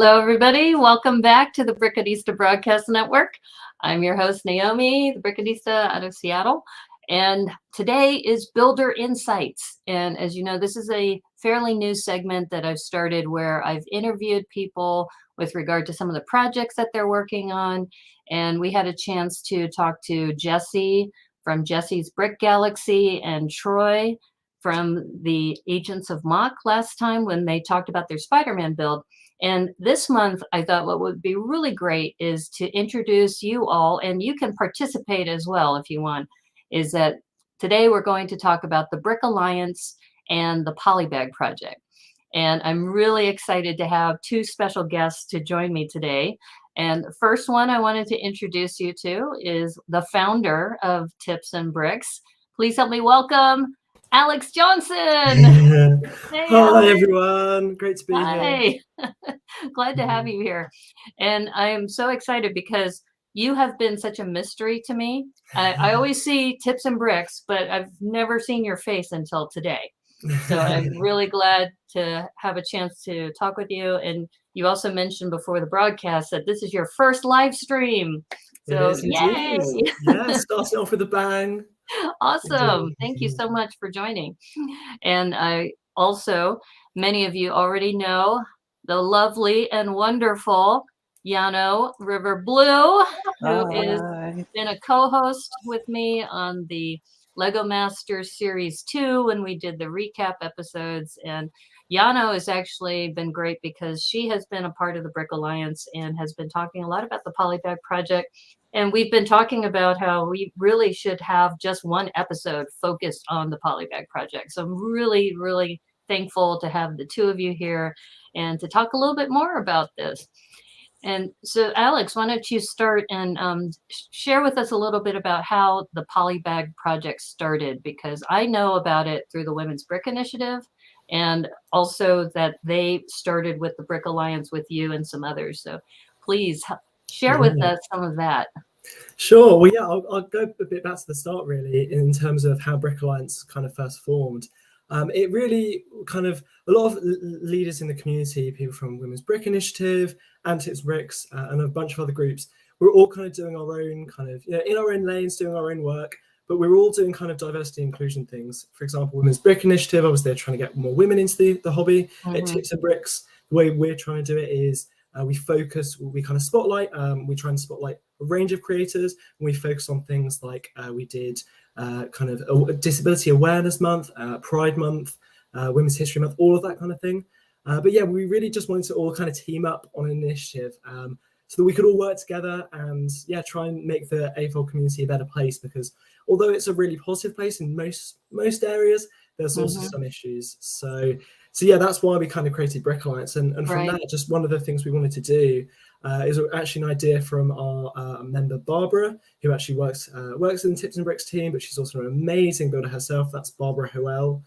Hello, everybody. Welcome back to the Brickadista Broadcast Network. I'm your host, Naomi, the Brickadista out of Seattle. And today is Builder Insights. And as you know, this is a fairly new segment that I've started where I've interviewed people with regard to some of the projects that they're working on. And we had a chance to talk to Jesse from Jesse's Brick Galaxy and Troy from the Agents of Mach last time when they talked about their Spider-Man build. And this month, I thought what would be really great is to introduce you all, and you can participate as well if you want, is that today we're going to talk about the Brick Alliance and the Polybag project. And I'm really excited to have two special guests to join me today. And the first one I wanted to introduce you to is the founder of Tips and Bricks. Please help me welcome Alex Johnson. Hey, hi, everyone. Great to be here. Glad to have you here. And I am so excited because you have been such a mystery to me. I always see Tips and Bricks, but I've never seen your face until today. So I'm really glad to have a chance to talk with you. And you also mentioned before the broadcast that this is your first live stream. So yay! Yeah, starting off with a bang. Awesome. Thank you so much for joining. And I also, many of you already know the lovely and wonderful Llano River Blue, who has been a co-host with me on the Lego Masters Series 2 when we did the recap episodes. And Llano has actually been great because she has been a part of the Brick Alliance and has been talking a lot about the Polybag project. And we've been talking about how we really should have just one episode focused on the Polybag project. So I'm really, really thankful to have the two of you here and to talk a little bit more about this. And so, Alex, why don't you start and share with us a little bit about how the Polybag project started? Because I know about it through the Women's Brick Initiative, and also that they started with the Brick Alliance with you and some others. So please share with us some of that. Sure. Well, yeah, I'll go a bit back to the start, really, in terms of how Brick Alliance kind of first formed. It really kind of, a lot of leaders in the community, people from Women's Brick Initiative, Tips Bricks, and a bunch of other groups, we're all kind of doing our own kind of, in our own lanes, doing our own work, but we're all doing kind of diversity and inclusion things. For example, Women's Brick Initiative, obviously they're trying to get more women into the hobby. At Tips and Bricks, the way we're trying to do it is we kind of spotlight, we try and spotlight a range of creators, and we focus on things like we did kind of a Disability Awareness Month, Pride Month, Women's History Month, all of that kind of thing. But yeah, we really just wanted to all kind of team up on an initiative so that we could all work together and try and make the AFOL community a better place, because although it's a really positive place in most areas, there's also some issues. So yeah, that's why we kind of created Brick Alliance. And from that, just one of the things we wanted to do is actually an idea from our member Barbara, who actually works in the Tips and Bricks team, but she's also an amazing builder herself. That's Barbara Hoel.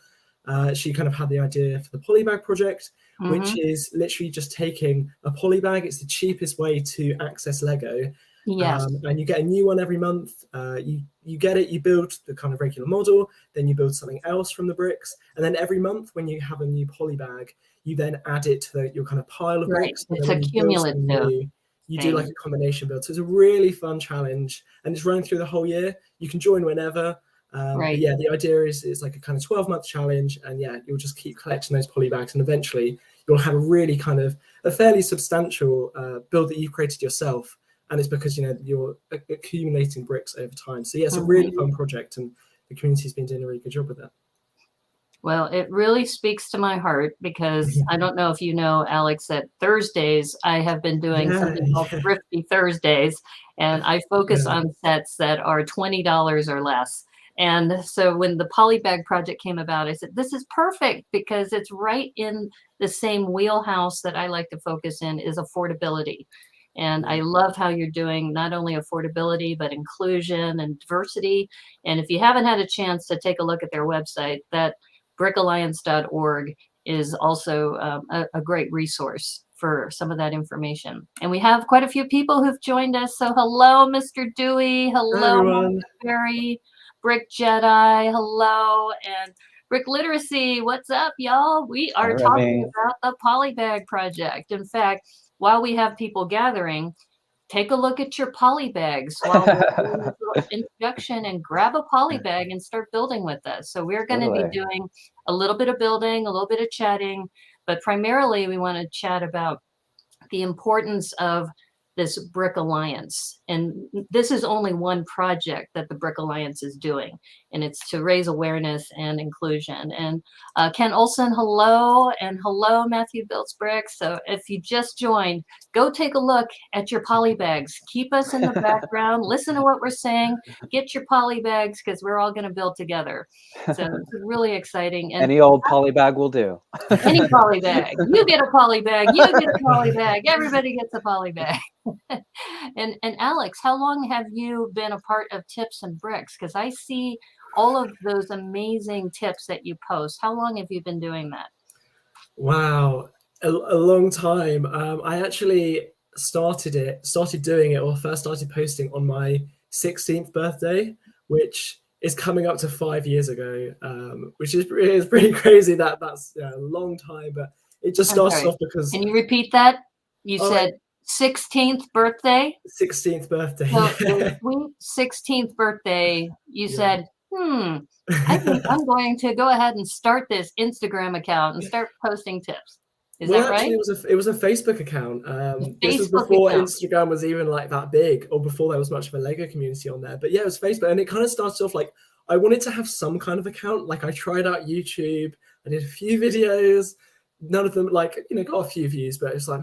She kind of had the idea for the Polybag project, which is literally just taking a polybag. It's the cheapest way to access Lego. Yes. And you get a new one every month. You get it, you build the kind of regular model, then you build something else from the bricks. And then every month when you have a new polybag, you then add it to your kind of pile of bricks. It's a cumulative. You do like a combination build. So it's a really fun challenge, and it's running through the whole year. You can join whenever. But yeah, the idea is it's like a kind of 12-month challenge, and yeah, you'll just keep collecting those polybags, and eventually you'll have a really kind of a fairly substantial build that you've created yourself. And it's because, you're accumulating bricks over time. So yeah, it's a really fun project, and the community's been doing a really good job with that. Well, it really speaks to my heart, because I don't know if you know, Alex, that Thursdays I have been doing something called Thrifty Thursdays, and I focus on sets that are $20 or less. And so when the Polybag project came about, I said, this is perfect, because it's right in the same wheelhouse that I like to focus in, is affordability. And I love how you're doing not only affordability, but inclusion and diversity. And if you haven't had a chance to take a look at their website, that brickalliance.org is also a great resource for some of that information. And we have quite a few people who've joined us. So hello, Mr. Dewey. Hello, Barry, Brick Jedi. Hello. And Brick Literacy. What's up, y'all? We are talking about the Polybag project. In fact, while we have people gathering, take a look at your Polybags while we're doing this little introduction, and grab a Polybag and start building with us. So we're going to be doing a little bit of building, a little bit of chatting, but primarily we want to chat about the importance of this Brick Alliance. And this is only one project that the Brick Alliance is doing, and it's to raise awareness and inclusion. And Ken Olson, hello, and hello, Matthew Builds Bricks. So if you just joined, go take a look at your Polybags. Keep us in the background, listen to what we're saying, get your Polybags, because we're all going to build together. So it's really exciting. And any old Polybag will do. Any Polybag. You get a Polybag. You get a Polybag. Everybody gets a Polybag. And Alex, how long have you been a part of Tips and Bricks? Because I see all of those amazing tips that you post. How long have you been doing that? Wow, a long time. I actually started doing it, or first started posting on my 16th birthday, which is coming up to 5 years ago, which is pretty crazy. That's a long time, but it just started off because. Can you repeat that? You said 16th birthday? 16th birthday. So the sweet 16th birthday, you said, I think I'm going to go ahead and start this Instagram account and start posting tips. Is that right? Actually, it was a Facebook account. This was before Instagram was even like that big, or before there was much of a Lego community on there. But yeah, it was Facebook, and it kind of started off like I wanted to have some kind of account. Like I tried out YouTube, I did a few videos, none of them got a few views, but it's like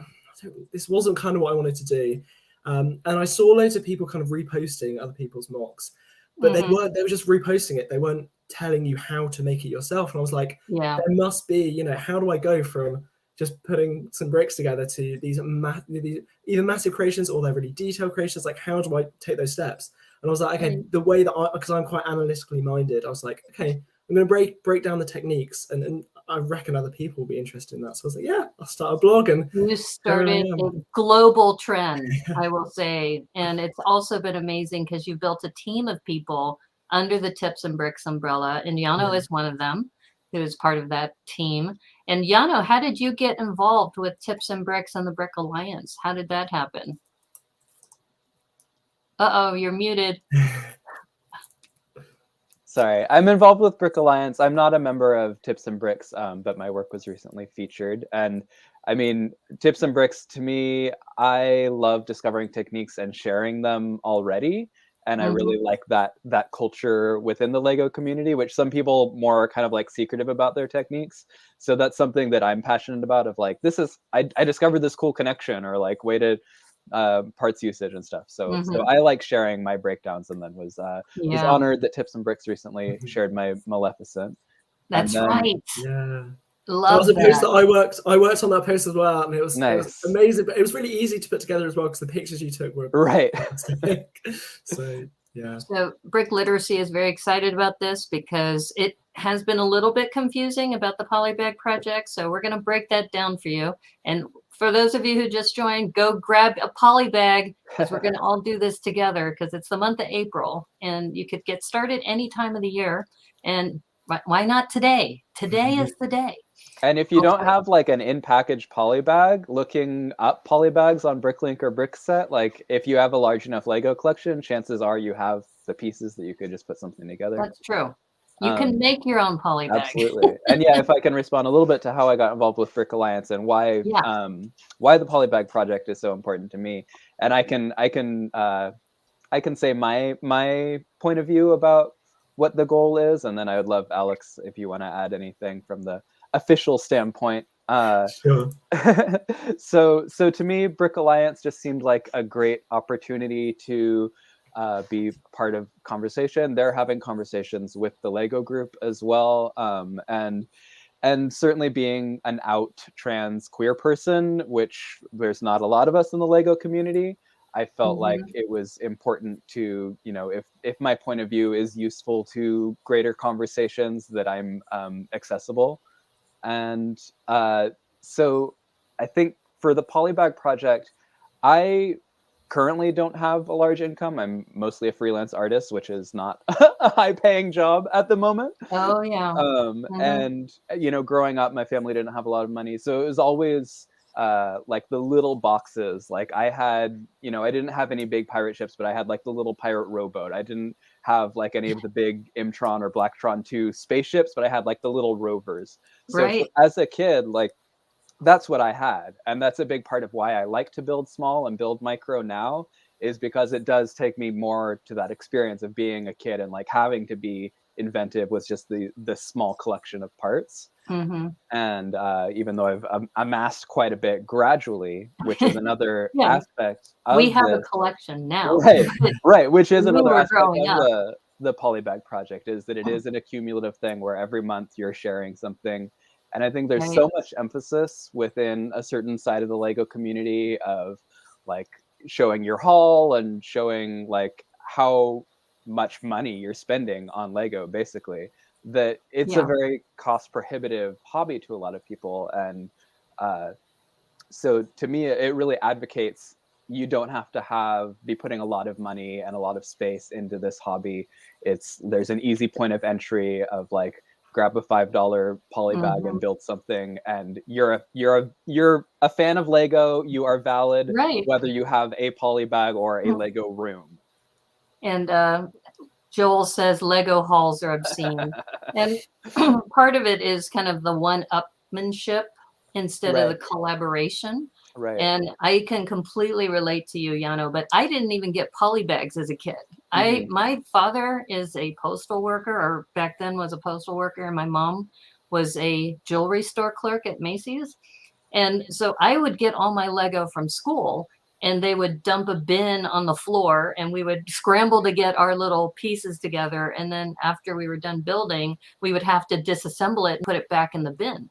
this wasn't kind of what I wanted to do. And I saw loads of people kind of reposting other people's mocks, but they were just reposting it. They weren't telling you how to make it yourself. And I was like, there must be, how do I go from just putting some bricks together to these either massive creations or they're really detailed creations? Like, how do I take those steps? And I was like, okay, the way that because I'm quite analytically minded, I was like, okay, I'm going to break down the techniques, and I reckon other people will be interested in that. So I was like, yeah, I'll start a blog. And you started a global trend, I will say. And it's also been amazing because you built a team of people under the Tips and Bricks umbrella, and Llano is one of them who is part of that team. And Llano, how did you get involved with Tips and Bricks and the Brick Alliance? How did that happen? Uh-oh, you're muted. Sorry, I'm involved with Brick Alliance. I'm not a member of Tips and Bricks, but my work was recently featured. And I mean, Tips and Bricks, to me, I love discovering techniques and sharing them already. And I really like that culture within the Lego community, which some people more are kind of like secretive about their techniques. So that's something that I'm passionate about, of like, I discovered this cool connection, or like way to parts usage and stuff. So I like sharing my breakdowns, and then was honored that Tips and Bricks recently shared my Maleficent. That's right. Yeah. Love that was a post that I worked on that post as well, and it was, nice. It was amazing, but it was really easy to put together as well because the pictures you took were right. So yeah. So Brick Literacy is very excited about this because it has been a little bit confusing about the Polybag project. So we're going to break that down for you. And for those of you who just joined, go grab a Polybag, because we're going to all do this together, because it's the month of April, and you could get started any time of the year. And why not today? Today is the day. And if you don't have like an in-package Polybag, looking up Polybags on Bricklink or Brickset, like if you have a large enough Lego collection, chances are you have the pieces that you could just put something together. That's true. You can make your own Polybag. Absolutely. And yeah, if I can respond a little bit to how I got involved with Brick Alliance and why the Polybag project is so important to me. And I can say my point of view about what the goal is, and then I would love, Alex, if you want to add anything from the official standpoint. Sure. So to me, Brick Alliance just seemed like a great opportunity to be part of conversation. They're having conversations with the Lego group as well, and certainly being an out trans queer person, which there's not a lot of us in the Lego community, I felt like it was important to, if my point of view is useful to greater conversations, that I'm accessible. And so I think for the Polybag project, I currently don't have a large income. I'm mostly a freelance artist, which is not a high-paying job at the moment. Oh, yeah. And, growing up, my family didn't have a lot of money. So it was always like the little boxes. Like I had, I didn't have any big pirate ships, but I had like the little pirate rowboat. I didn't have like any of the big Imtron or Blacktron 2 spaceships, but I had like the little rovers. So Right. as a kid, like that's what I had. And that's a big part of why I like to build small and build micro now, is because it does take me more to that experience of being a kid and like having to be inventive with just the small collection of parts. Mm-hmm. And even though I've amassed quite a bit gradually, which is another Yeah, aspect we of have a this, collection now. right, which is When we another were aspect growing of up. the Polybag project, is that it is an accumulative thing where every month you're sharing something. And I think there's Right. so much emphasis within a certain side of the Lego community of like showing your haul and showing like how much money you're spending on Lego, basically, that it's a Yeah. very cost prohibitive hobby to a lot of people. And uh, so to me, it really advocates you don't have to be putting a lot of money and a lot of space into this hobby. There's an easy point of entry of like grab a $5 polybag Mm-hmm. and build something, and you're a fan of Lego. You are valid Right. whether you have a polybag or a Lego room. And Joel says Lego hauls are obscene. And part of it is kind of the one-upmanship instead of the Right. collaboration. Right. And I can completely relate to you, Llano, but I didn't even get polybags as a kid. My father is a postal worker, or back then was a postal worker, and my mom was a jewelry store clerk at Macy's. And so I would get all my Lego from school, and they would dump a bin on the floor, and we would scramble to get our little pieces together. And then after we were done building, we would have to disassemble it and put it back in the bin.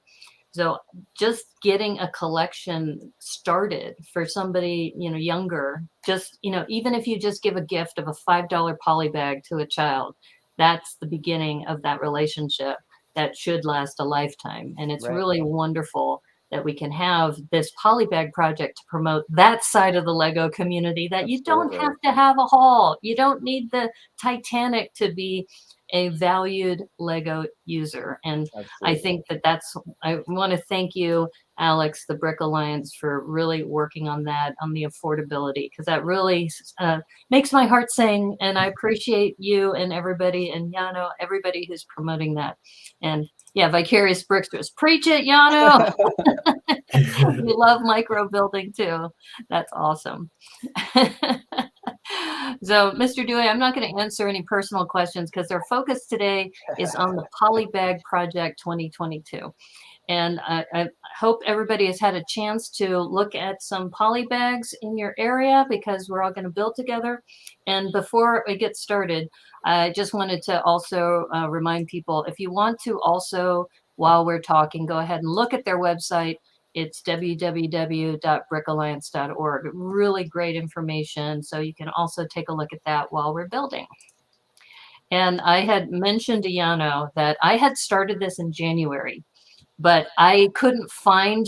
So just getting a collection started for somebody, younger, just, even if you just give a gift of a $5 polybag to a child, that's the beginning of that relationship that should last a lifetime. And it's Right. really wonderful that we can have this polybag project to promote that side of the Lego community, that you don't Absolutely. have to have a haul. You don't need the Titanic to be a valued Lego user. And I Absolutely. think I want to thank you, Alex, the Brick Alliance, for really working on that, on the affordability, because that really makes my heart sing. And I appreciate you and everybody, and Llano, everybody who's promoting that. And yeah, Vicarious Bricksters, preach it, Llano. You love micro building too. That's awesome. So, Mr. Dewey, I'm not going to answer any personal questions because their focus today is on the Polybag Project 2022. And I hope everybody has had a chance to look at some polybags in your area, because we're all going to build together. And before we get started, I just wanted to also remind people, if you want to also, while we're talking, go ahead and look at their website. It's www.brickalliance.org. Really great information. So you can also take a look at that while we're building. And I had mentioned to Llano that I had started this in January, but I couldn't find,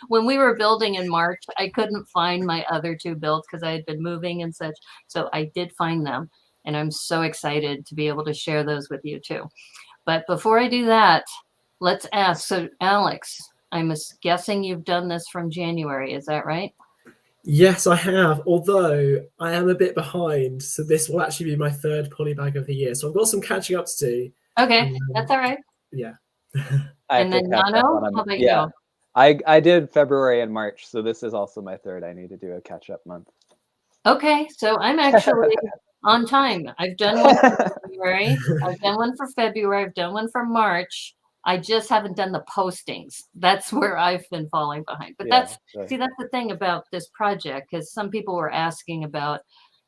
when we were building in March, I couldn't find my other two builds because I had been moving and such. So I did find them, and I'm so excited to be able to share those with you too. But before I do that, let's ask. So Alex, I'm guessing you've done this from January. Is that right? Yes, I have, although I am a bit behind. So this will actually be my third polybag of the year. So I've got some catching up to do. Okay, that's all right. Yeah. I have And to then catch up Llano, on them. how about Yeah. you? I did February and March, so this is also my third. I need to do a catch up month. Okay, so I'm actually on time. I've done one for January, I've done one for February, I've done one for March. I just haven't done the postings. That's where I've been falling behind. But Yeah, that's the thing about this project, because some people were asking about,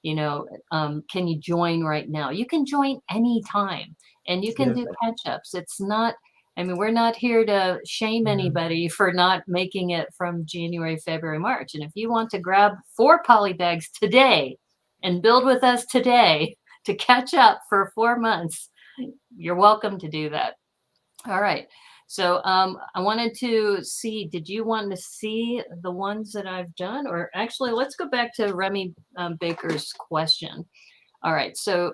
can you join right now? You can join anytime, and you can Yeah. do catch-ups. It's not, I mean, we're not here to shame anybody for not making it from January, February, March. And if you want to grab 4 polybags today and build with us today to catch up for 4 months, you're welcome to do that. All right. So I wanted to see, did you want to see the ones that I've done? Or actually, let's go back to Remy Baker's question. All right. So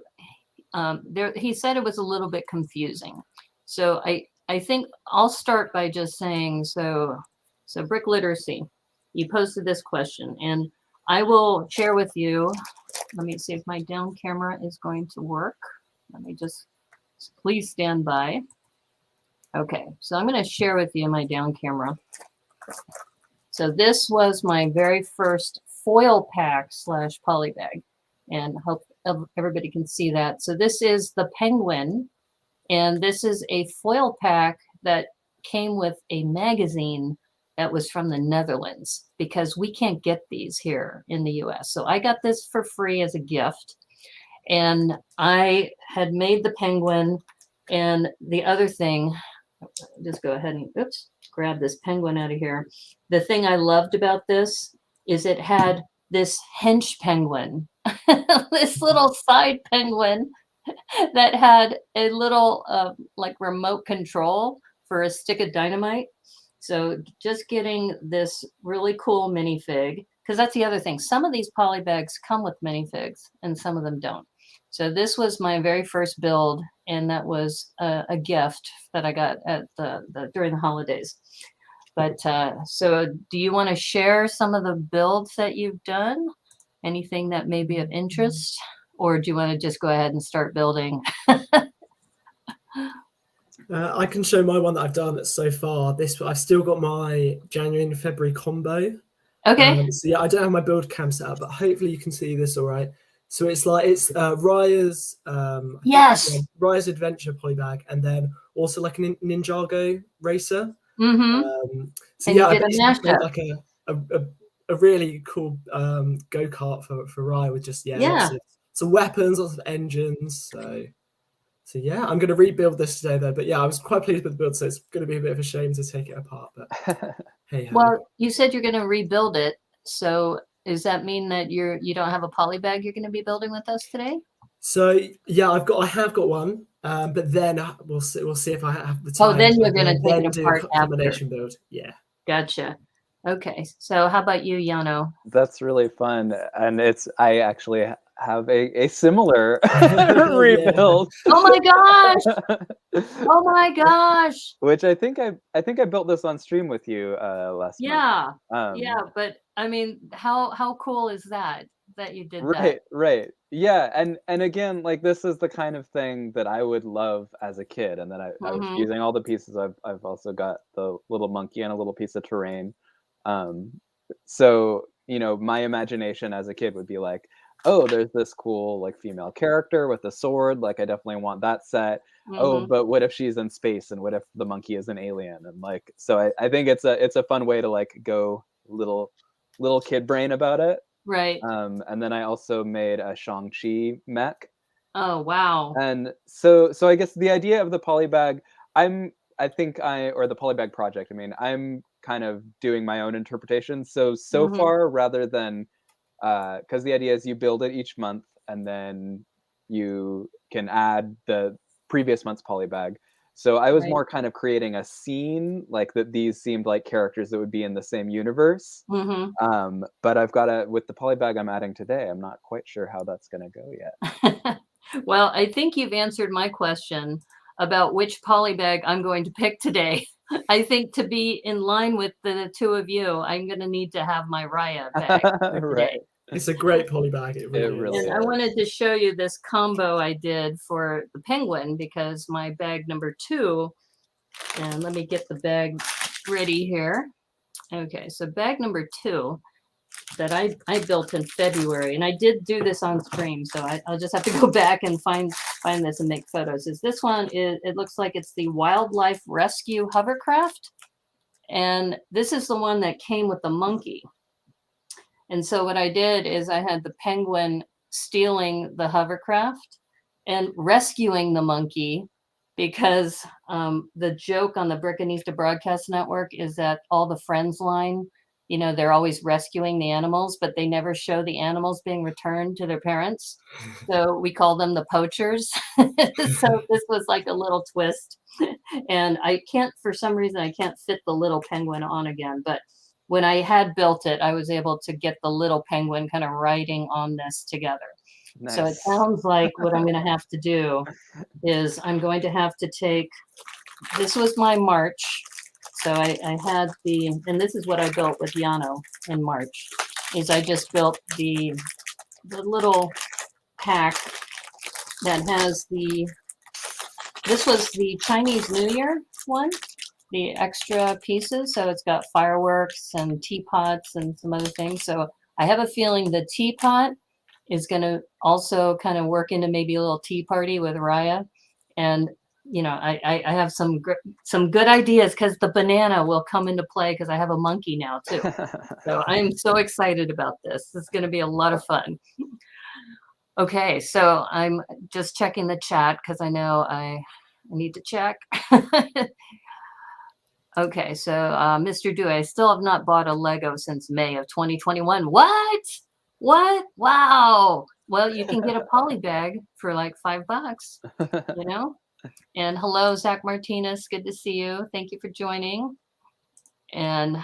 he said it was a little bit confusing. So I think I'll start by just saying, so brick literacy. you posted this question, and I will share with you. Let me see if my down camera is going to work. Let me just, please stand by. Okay, so I'm going to share with you my down camera. So this was my very first foil pack slash polybag, and hope everybody can see that. So this is the penguin, and this is a foil pack that came with a magazine that was from the Netherlands, because we can't get these here in the US. So I got this for free as a gift, and I had made the penguin. And the other thing, just go ahead and oops, grab this penguin out of here. The thing I loved about this is it had this hench penguin, this little side penguin that had a little like remote control for a stick of dynamite. So just getting this really cool minifig, because that's the other thing. Some of these polybags come with minifigs and some of them don't. So this was my very first build, and that was a gift that I got at during the holidays. But so do you want to share some of the builds that you've done? Anything that may be of interest? Or do you want to just go ahead and start building? I can show my one that I've done so far. I've still got my January and February combo. Okay. So yeah, I don't have my build cam set up, but hopefully you can see this all right. So it's Raya's Yes. Raya's Adventure polybag, and then also like a Ninjago racer. Mm-hmm. So and yeah, I you did a basically made mashup. like a really cool go-kart for Raya with just Yeah. lots of some weapons, lots of engines. So yeah, I'm going to rebuild this today though. But yeah, I was quite pleased with the build, so it's going to be a bit of a shame to take it apart. But hey, well, you said you're going to rebuild it. So does that mean that you don't have a polybag you're going to be building with us today? So yeah, I have got one, but then we'll see if I have the time. Oh, then you're going to take then it do apart a combination after. build. Yeah. Gotcha. Okay. So how about you, Llano? That's really fun, and I actually have a similar rebuild. Oh my gosh! Oh my gosh! Which I think I built this on stream with you last month. Yeah, but I mean, how cool is that you did that? Right. Yeah, and again, like this is the kind of thing that I would love as a kid, and then I was Mm-hmm. using all the pieces. I've also got the little monkey and a little piece of terrain. So my imagination as a kid would be like, oh, there's this cool like female character with a sword. Like I definitely want that set. Oh, Mm-hmm. but what if she's in space, and what if the monkey is an alien? And like, so I think it's a fun way to like go little kid brain about it. Right. And then I also made a Shang-Chi mech. Oh wow. And so I guess the idea of the polybag, or the polybag project, I mean, I'm kind of doing my own interpretation. So Mm-hmm. far, rather than because the idea is you build it each month, and then you can add the previous month's polybag. So I was more kind of creating a scene, like that these seemed like characters that would be in the same universe. Mm-hmm. But I've got with the polybag I'm adding today, I'm not quite sure how that's going to go yet. Well, I think you've answered my question about which polybag I'm going to pick today. I think to be in line with the two of you, I'm going to need to have my Raya bag for today. It's a great polybag. It really is. And I wanted to show you this combo I did for the penguin, because my bag number 2, and let me get the bag ready here. Okay, so bag number 2 that I built in February, and I did do this on stream, so I'll just have to go back and find this and make photos. This one it looks like it's the Wildlife Rescue Hovercraft, and this is the one that came with the monkey. And so what I did is I had the penguin stealing the hovercraft and rescuing the monkey, because the joke on the Brickanista Broadcast Network is that all the Friends line, they're always rescuing the animals, but they never show the animals being returned to their parents. So we call them the poachers. So this was like a little twist. And for some reason, I can't fit the little penguin on again. But when I had built it, I was able to get the little penguin kind of riding on this together. Nice. So it sounds like what I'm going to have to do is I'm going to have to take, this was my March. So I had and this is what I built with Llano in March, is I just built the little pack that has this was the Chinese New Year one, the extra pieces. So it's got fireworks and teapots and some other things. So I have a feeling the teapot is going to also kind of work into maybe a little tea party with Raya. And, you know, I have some good ideas, because the banana will come into play, because I have a monkey now too. So I'm so excited about this. This is going to be a lot of fun. Okay, so I'm just checking the chat because I know I need to check. Okay, so Mr. Dewey, I still have not bought a Lego since May of 2021. What? Wow. Well, you can get a Polybag for like $5, you know? And hello, Zach Martinez. Good to see you. Thank you for joining. And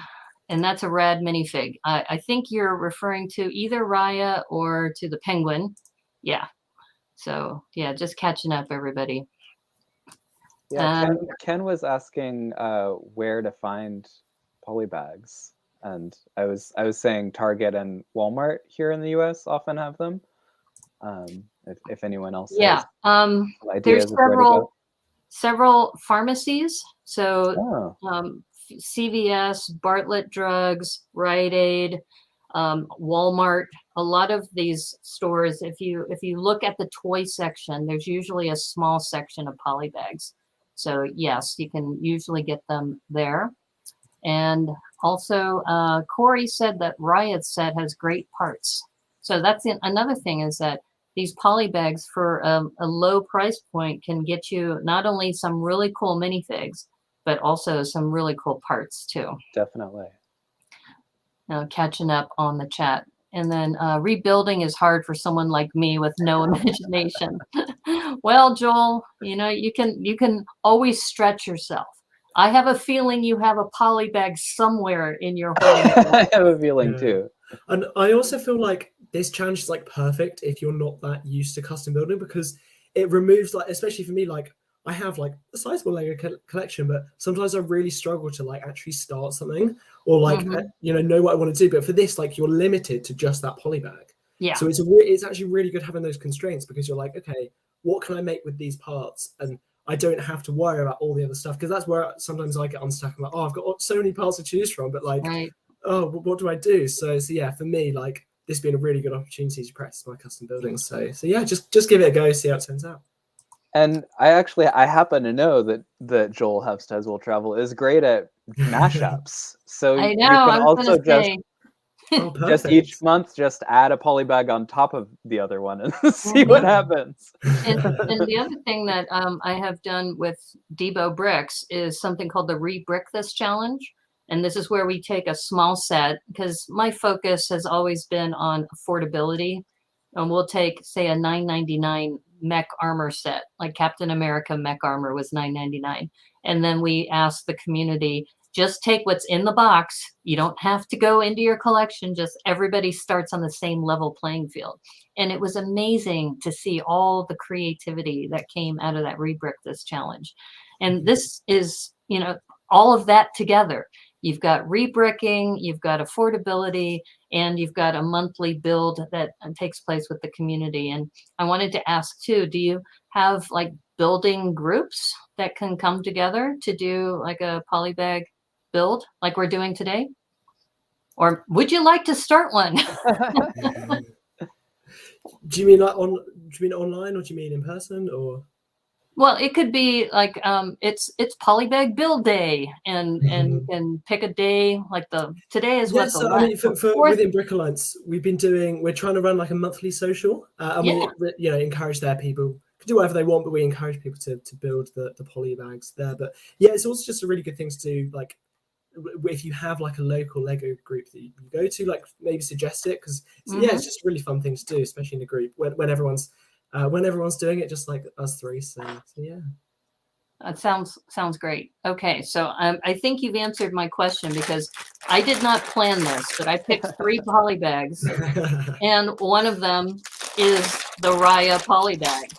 that's a rad minifig. I think you're referring to either Raya or to the penguin. Yeah. So yeah, just catching up, everybody. Yeah, Ken was asking where to find Polybags, and I was saying Target and Walmart here in the U.S. often have them. If anyone else has ideas there's of where to go. several pharmacies. So Oh. CVS, Bartlett Drugs, Rite Aid, Walmart. A lot of these stores, if you look at the toy section, there's usually a small section of Polybags. So yes, you can usually get them there. And also, Corey said that Riot set has great parts. So that's another thing, is that these Polybags for a low price point can get you not only some really cool minifigs, but also some really cool parts too. Definitely. Catching up on the chat. And then rebuilding is hard for someone like me with no imagination. Well, Joel, you know, you can always stretch yourself. I have a feeling you have a Polybag somewhere in your home. I have a feeling too. And I also feel like this challenge is like perfect if you're not that used to custom building, because it removes, like, especially for me, like I have like a sizable Lego collection, but sometimes I really struggle to like actually start something or like you know what I want to do. But for this, like, you're limited to just that Polybag. Yeah. So it's actually really good having those constraints, because you're like, okay, what can I make with these parts? And I don't have to worry about all the other stuff, because that's where sometimes I get unstuck. I'm like, oh, I've got so many parts to choose from, but like, oh, what do I do? So yeah, for me, like, this has been a really good opportunity to practice my custom building. So yeah, just give it a go, see how it turns out. And I happen to know that Joel Hepstead Will Travel is great at mashups. So I know, you can also just each month just add a Polybag on top of the other one and see what happens. And the other thing that I have done with Debo Bricks is something called the Re-Brick This Challenge. And this is where we take a small set, because my focus has always been on affordability. And we'll take, say, a $9.99 mech armor set, like Captain America mech armor was $9.99. And then we ask the community, just take what's in the box. You don't have to go into your collection. Just everybody starts on the same level playing field. And it was amazing to see all the creativity that came out of that Re-Brick This challenge. And this is, you know, all of that together. You've got rebricking, you've got affordability, and you've got a monthly build that takes place with the community. And I wanted to ask too, do you have like building groups that can come together to do like a Polybag build like we're doing today? Or would you like to start one? Do you mean like online, or do you mean in person, or? Well, it could be like it's Polybag build day, and you can pick a day, like today is what the I mean, within Brick Alliance, we're trying to run like a monthly social, and we encourage people to do whatever they want, but we encourage people to build the Polybags there. But yeah, it's also just a really good thing to do, like if you have like a local Lego group that you go to, like maybe suggest it, because it's just a really fun thing to do, especially in a group when everyone's doing it, just like us three. So yeah. That sounds great. Okay, so I think you've answered my question, because I did not plan this, but I picked 3 Polybags, and one of them is the Raya Polybag.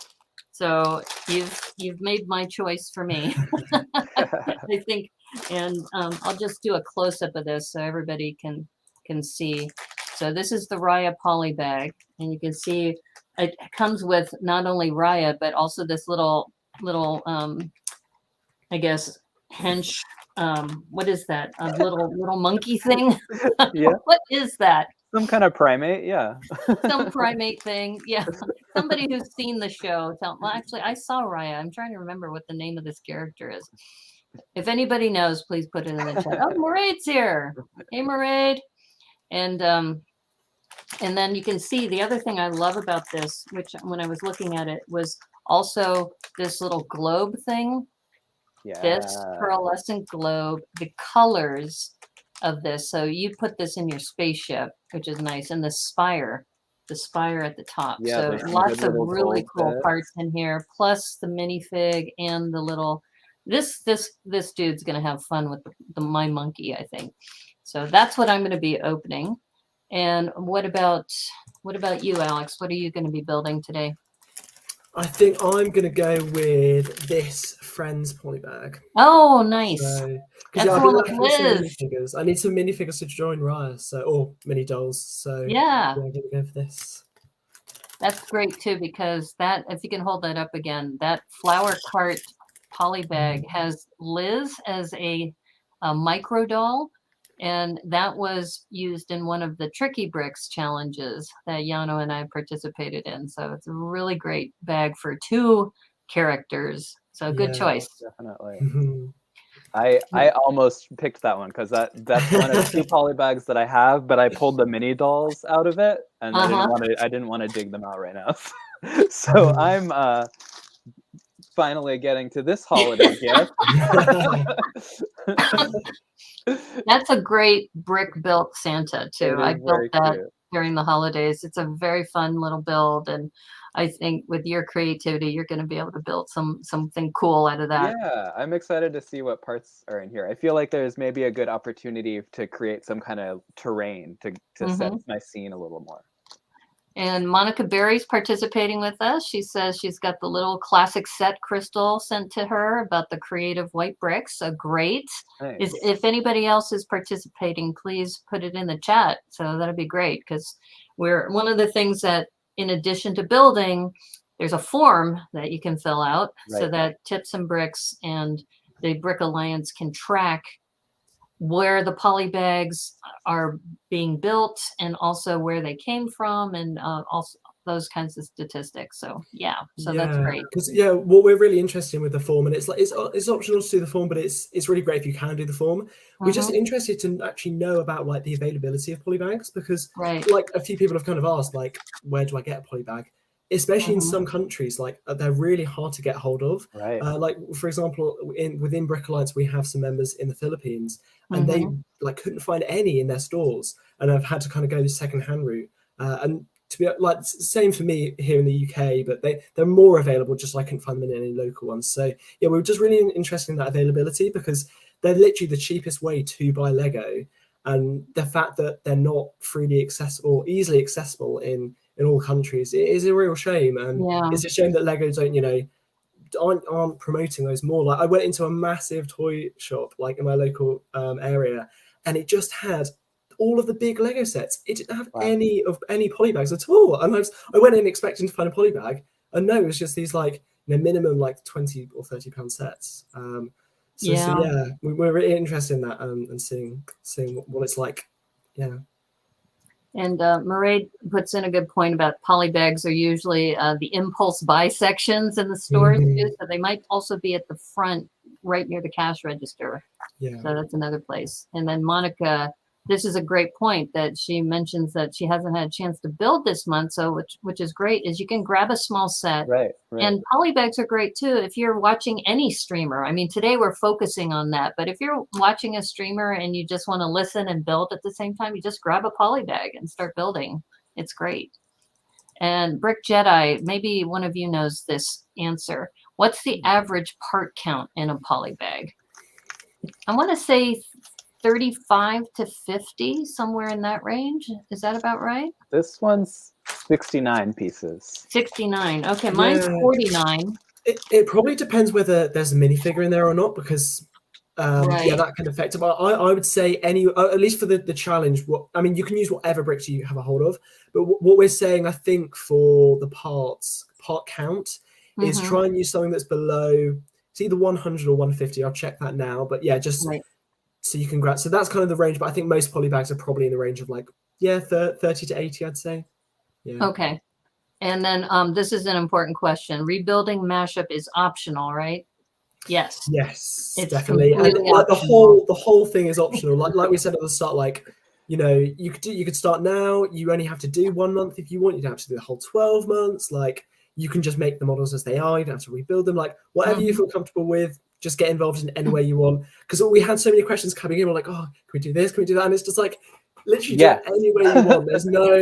So you've made my choice for me. I think And I'll just do a close-up of this so everybody can see. So this is the Raya Polybag, and you can see it comes with not only Raya, but also this little I guess hench. What is that? A little monkey thing? Yeah, What is that? some kind of primate. Yeah. Some primate thing. Yeah. Somebody who's seen the show. Well, actually, I saw Raya. I'm trying to remember what the name of this character is. If anybody knows, please put it in the chat. Oh, Maraid's here. Hey, Maraid. And then you can see the other thing I love about this, which when I was looking at it, was also this little globe thing. Yeah. This pearlescent globe, the colors of this. So you put this in your spaceship, which is nice, and the spire at the top. Yeah, So there's some lots good of little really gold cool bits. parts in here, plus the minifig and the little. This dude's gonna have fun with my monkey, I think. So that's what I'm gonna be opening. And what about you, Alex? What are you gonna be building today? I think I'm going to go with this Friends polybag. Oh, nice. So, That's yeah, the I've one been with looking for some Liz. minifigures. I need some minifigures to join Raya, or mini dolls. So Yeah. I'm going to go for this. That's great too, because that, if you can hold that up again, that flower cart polybag has Liz as a micro doll, and that was used in one of the Tricky Bricks challenges that Llano and I participated in. So it's a really great bag for 2 characters. So good choice. Definitely. I almost picked that one because that's one of 2 polybags that I have, but I pulled the mini dolls out of it, and I didn't want to dig them out right now. So I'm finally getting to this holiday gift. That's a great brick built Santa too. I built that cute. during the holidays. It's a very fun little build, and I think with your creativity, you're going to be able to build something cool out of that. Yeah, I'm excited to see what parts are in here. I feel like there's maybe a good opportunity to create some kind of terrain to set my scene a little more. And Monica Berry's participating with us. She says she's got the little classic set crystal sent to her about the creative white bricks. So great. Nice. If anybody else is participating, please put it in the chat. So that'd be great, because one of the things that, in addition to building, there's a form that you can fill out so that Tips and Bricks and the Brick Alliance can track where the polybags are being built, and also where they came from, and also those kinds of statistics. So that's great. Because what we're really interested in with the form, and it's optional to do the form, but it's really great if you can do the form. We're just interested to actually know about like the availability of polybags, because like a few people have kind of asked, like, where do I get a polybag? Especially in some countries, like they're really hard to get hold of. Like for example, within Brick Alliance, we have some members in the Philippines, and they like couldn't find any in their stores, and I've had to kind of go the second-hand route. And to be like, same for me here in the UK, but they're more available. Just I couldn't find them in any local ones. So yeah, we're just really interested in that availability, because they're literally the cheapest way to buy Lego, and the fact that they're not freely accessible or easily accessible in all countries, it is a real shame. And it's a shame that Lego aren't promoting those more. Like I went into a massive toy shop like in my local area, and it just had all of the big Lego sets. It didn't have any polybags at all. And I went in expecting to find a polybag, and no, it was just these like minimum like £20 or £30 sets. So we're really interested in that, and seeing what it's like. Yeah. And Maraid puts in a good point about polybags are usually the impulse buy sections in the stores too, so they might also be at the front, right near the cash register. So that's another place. And then Monica, this is a great point that she mentions that she hasn't had a chance to build this month. So which is great, is you can grab a small set. And polybags are great too if you're watching any streamer. I mean, today we're focusing on that, but if you're watching a streamer and you just want to listen and build at the same time, you just grab a polybag and start building. It's great. And Brick Jedi, maybe one of you knows this answer. What's the average part count in a polybag? I want to say 35 to 50, somewhere in that range. Is that about right? This one's 69 pieces. 69. Okay, mine's 49. It probably depends whether there's a minifigure in there or not, because Yeah, that can affect it. But I would say at least for the challenge, you can use whatever bricks you have a hold of, but what we're saying, I think, for the part count is try and use something that's below, it's either 100 or 150. I'll check that now, but yeah, just so you can grab. So that's kind of the range, but I think most polybags are probably in the range of 30 to 80, I'd say. Yeah. Okay. And then this is an important question. Rebuilding mashup is optional, right? Yes. Yes, it's definitely. And the whole thing is optional. Like we said at the start, you could start now. You only have to do 1 month if you want. You don't have to do the whole 12 months. You can just make the models as they are. You don't have to rebuild them. Whatever you feel comfortable with, just get involved in any way you want. Because we had so many questions coming in. We're like, oh, can we do this? Can we do that? And it's just literally do it any way you want. There's no,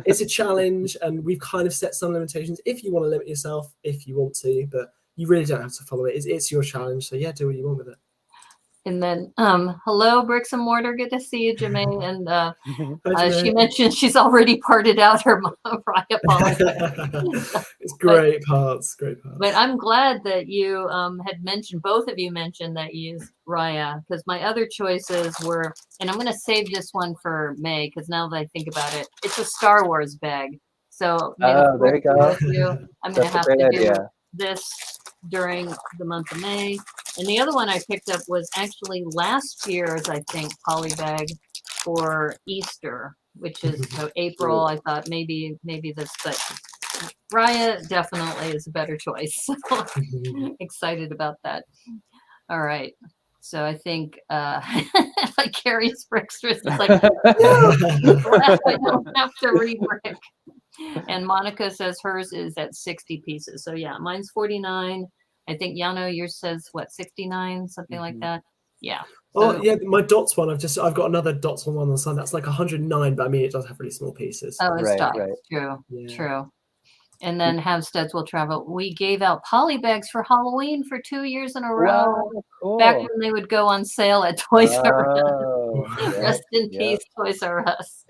it's a challenge, and we've kind of set some limitations if you want to limit yourself, if you want to, but you really don't have to follow it. It's your challenge. So yeah, do what you want with it. And then, hello, Bricks and Mortar. Good to see you, Jermaine. And she mentioned she's already parted out her Raya polybags. It's great parts. But I'm glad that you had mentioned, both of you mentioned that you use Raya, because my other choices were, and I'm going to save this one for May, because now that I think about it, it's a Star Wars bag. So there you go. I'm going to have to do this during the month of May. And the other one I picked up was actually last year's, I think, Polybag for Easter, which is April. I thought maybe this, but Raya definitely is a better choice. So excited about that. All right. So I think like Carrie's bricks is like, I don't have to re-brick. And Monica says hers is at 60 pieces. So yeah, mine's 49. I think Llano, yours says what, 69, something like that. Yeah. So, yeah, my dots one. I've got another dots one on the side. That's 109, but it does have really small pieces. Oh, it's true. Yeah. True. And then Havsteads will travel. We gave out polybags for Halloween for 2 years in a row. Wow, cool. Back when they would go on sale at Toys R Us. Rest in peace, Toys R Us.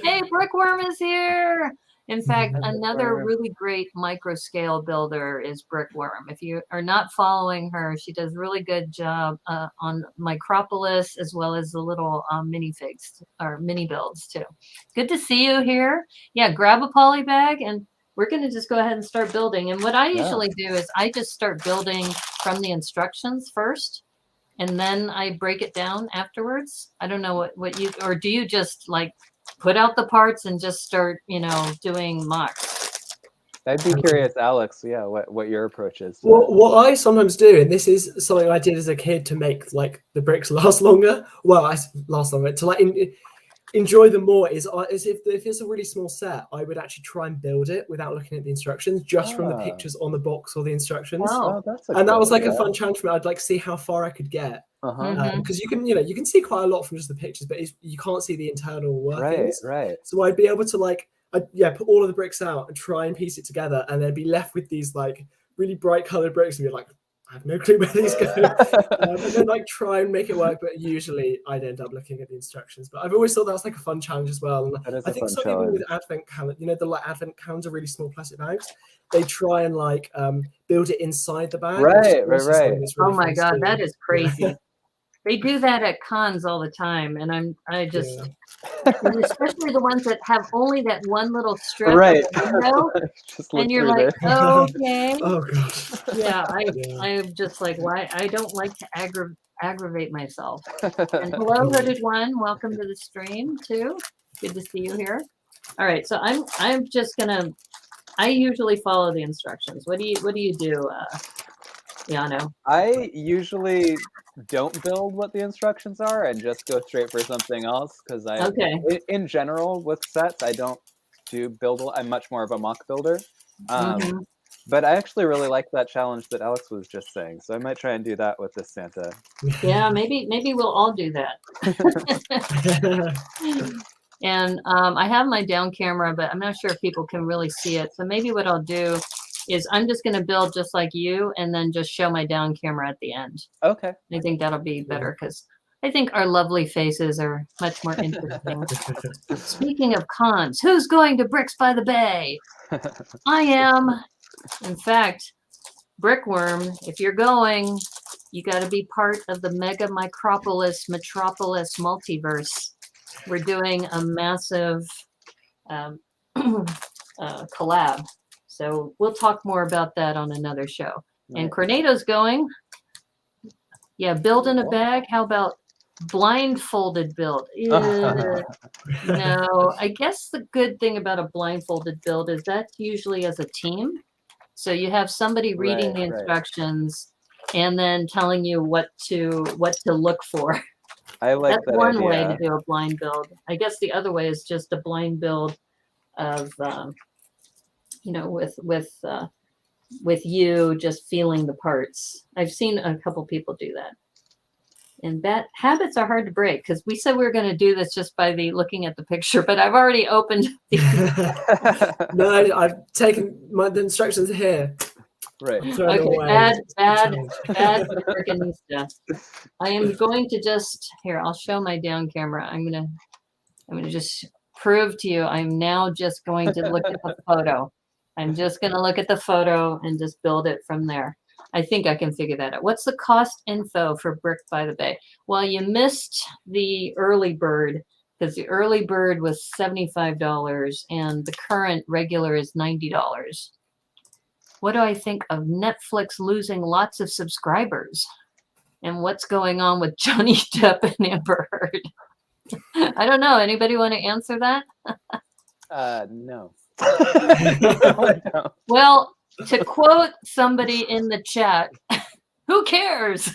Hey, Brickworm is here. In fact, another really great micro scale builder is Brickworm. If you are not following her, she does a really good job on Micropolis, as well as the little minifigs or mini builds too. Good to see you here. Yeah, grab a poly bag and we're going to just go ahead and start building. And what I usually do is I just start building from the instructions first, and then I break it down afterwards. I don't know what you, or do you just put out the parts and just start, doing mocks? I'd be curious, Alex, what your approach is. Well, what I sometimes do, and this is something I did as a kid to make the bricks last longer. Well, last longer to enjoy them more is if it's a really small set, I would actually try and build it without looking at the instructions, just from the pictures on the box or the instructions. And that was a fun challenge for me. I'd see how far I could get. Because you can see quite a lot from just the pictures, but you can't see the internal workings. Right. So I'd be able to put all of the bricks out and try and piece it together, and then be left with these really bright colored bricks, and be like, I have no clue where these go. And then try and make it work, but usually I'd end up looking at the instructions. But I've always thought that was a fun challenge as well. And I think some people with advent calendar, the advent calendar, really small plastic bags, they try and build it inside the bag. Right. Really oh my God, that is crazy. They do that at cons all the time, and and especially the ones that have only that one little strip, right? And you're like, oh, okay, oh gosh, yeah. I'm just like, why? I don't like to aggravate myself. And hello, Hooded One, welcome to the stream too. Good to see you here. All right, so I'm just gonna. I usually follow the instructions. What do you do? Llano? I usually don't build what the instructions are and just go straight for something else, because in general with sets I don't do build. I'm much more of a mock builder. But I actually really like that challenge that Alex was just saying, so I might try and do that with this Santa. Yeah, maybe we'll all do that. And I have my down camera, but I'm not sure if people can really see it. So maybe what I'll do is I'm just going to build just like you, and then just show my down camera at the end. Okay. I think that'll be better, because I think our lovely faces are much more interesting. Speaking of cons, who's going to Bricks by the Bay? I am. In fact, Brickworm, if you're going, You got to be part of the mega micropolis metropolis multiverse. We're doing a massive collab. So we'll talk more about that on another show. Nice. And Cornado's going. Yeah, build in a bag. How about blindfolded build? No, I guess the good thing about a blindfolded build is that's usually as a team. So you have somebody reading the instructions and then telling you what to look for. I like That's that one idea. way to do a blind build. I guess the other way is just a blind build of with you just feeling the parts. I've seen a couple people do that. And that habits are hard to break because we said we were going to do this just by looking at the picture, but I've already opened the No, I've taken the instructions here. Right. Okay, bad for the Freakinista. I am going to I'll show my down camera. I'm gonna just prove to you I'm now just going to look at the photo. I'm just gonna look at the photo and just build it from there. I think I can figure that out. What's the cost info for Brick by the Bay? Well, you missed the early bird because the early bird was $75 and the current regular is $90. What do I think of Netflix losing lots of subscribers? And what's going on with Johnny Depp and Amber Heard? I don't know. Anybody want to answer that? No. Well, to quote somebody in the chat, who cares?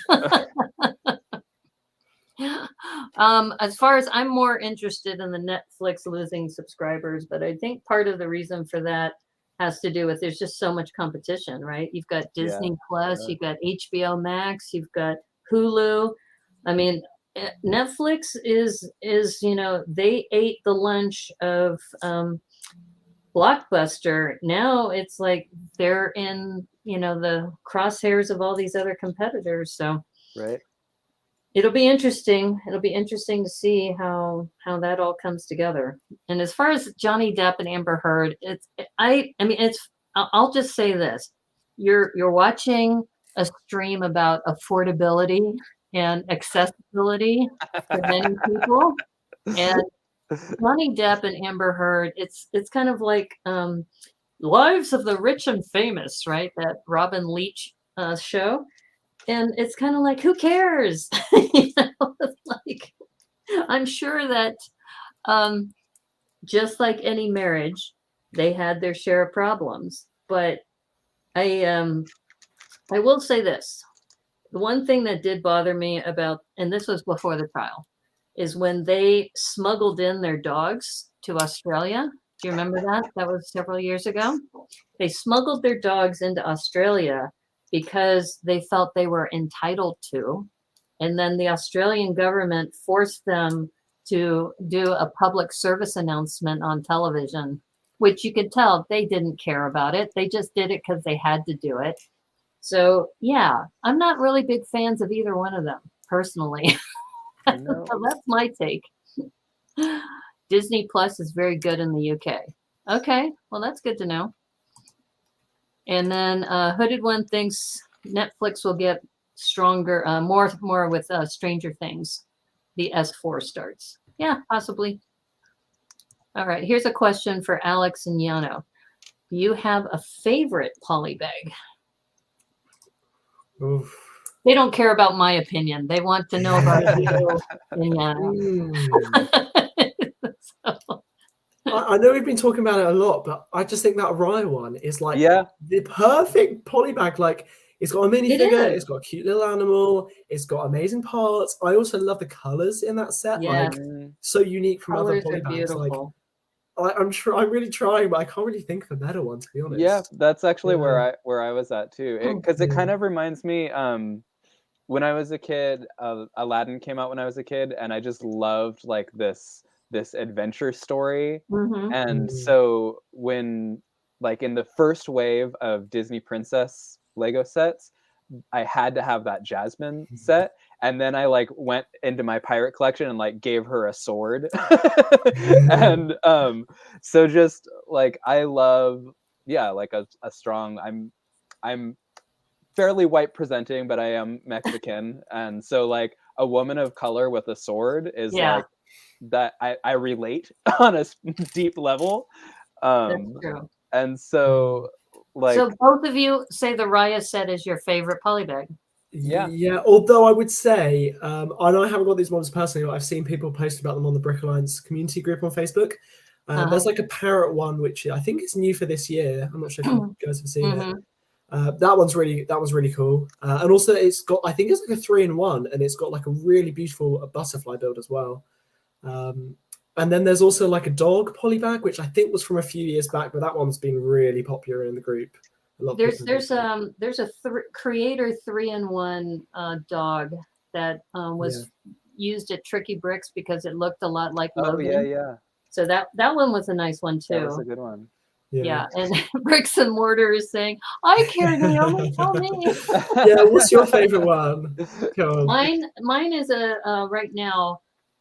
As far as I'm more interested in the Netflix losing subscribers, but I think part of the reason for that has to do with there's just so much competition, right? You've got Disney Plus, you've got HBO Max, you've got Hulu. I mean, Netflix is they ate the lunch of Blockbuster. Now it's like they're in the crosshairs of all these other competitors. So it'll be interesting. It'll be interesting to see how that all comes together. And as far as Johnny Depp and Amber Heard, I'll just say this. You're watching a stream about affordability and accessibility for many people. And Johnny Depp and Amber Heard, it's kind of like Lives of the Rich and Famous, right? That Robin Leach show. And it's kind of like, who cares? It's like, I'm sure that just like any marriage, they had their share of problems. But I will say this. The one thing that did bother me about, and this was before the trial, is when they smuggled in their dogs to Australia. Do you remember that? That was several years ago. They smuggled their dogs into Australia because they felt they were entitled to. And then the Australian government forced them to do a public service announcement on television, which you could tell they didn't care about it. They just did it because they had to do it. So, yeah, I'm not really big fans of either one of them, personally. No. So that's my take. Disney Plus is very good in the UK. Okay, well, that's good to know. And then Hooded One thinks Netflix will get stronger, more with Stranger Things. The S4 starts. Yeah, possibly. All right, here's a question for Alex and Llano. Do you have a favorite polybag? Oof. They don't care about my opinion. They want to know about you and Llano. So. I know we've been talking about it a lot, but I just think that Rye one is like the perfect polybag. Like, it's got a minifigure, it's got a cute little animal, it's got amazing parts. I also love the colors in that set. Like, so unique from other polybags. Like, I'm really trying, but I can't really think of a better one, to be honest. Yeah, that's actually where I was at too. Because it kind of reminds me, when I was a kid, Aladdin came out when I was a kid, and I just loved like this adventure story. And so when, like, in the first wave of Disney Princess Lego sets, I had to have that Jasmine set. And then I like went into my pirate collection and like gave her a sword. And so just like, I love, like a strong, I'm fairly white presenting, but I am Mexican, and so like a woman of color with a sword is Yeah. like that. I relate on a deep level, That's true. and so like So both of you say the Raya set is your favorite polybag. Yeah, although I would say, I know I haven't got these models personally, but I've seen people post about them on the Brick Alliance community group on Facebook. There's like a parrot one, which I think is new for this year. I'm not sure if you guys have seen it. That was really cool. And also it's got, I think it's like a 3-in-1, and it's got like a really beautiful butterfly build as well. And then there's also like a dog polybag, which I think was from a few years back, but that one's been really popular in the group. There's a creator 3-in-1 dog that was used at Tricky Bricks because it looked a lot like Logan. yeah. So that one was a nice one too. That was a good one. Yeah, and Bricks and Mortar is saying, "I care, Naomi. Tell me." Yeah, what's your favorite one? Mine is a right now.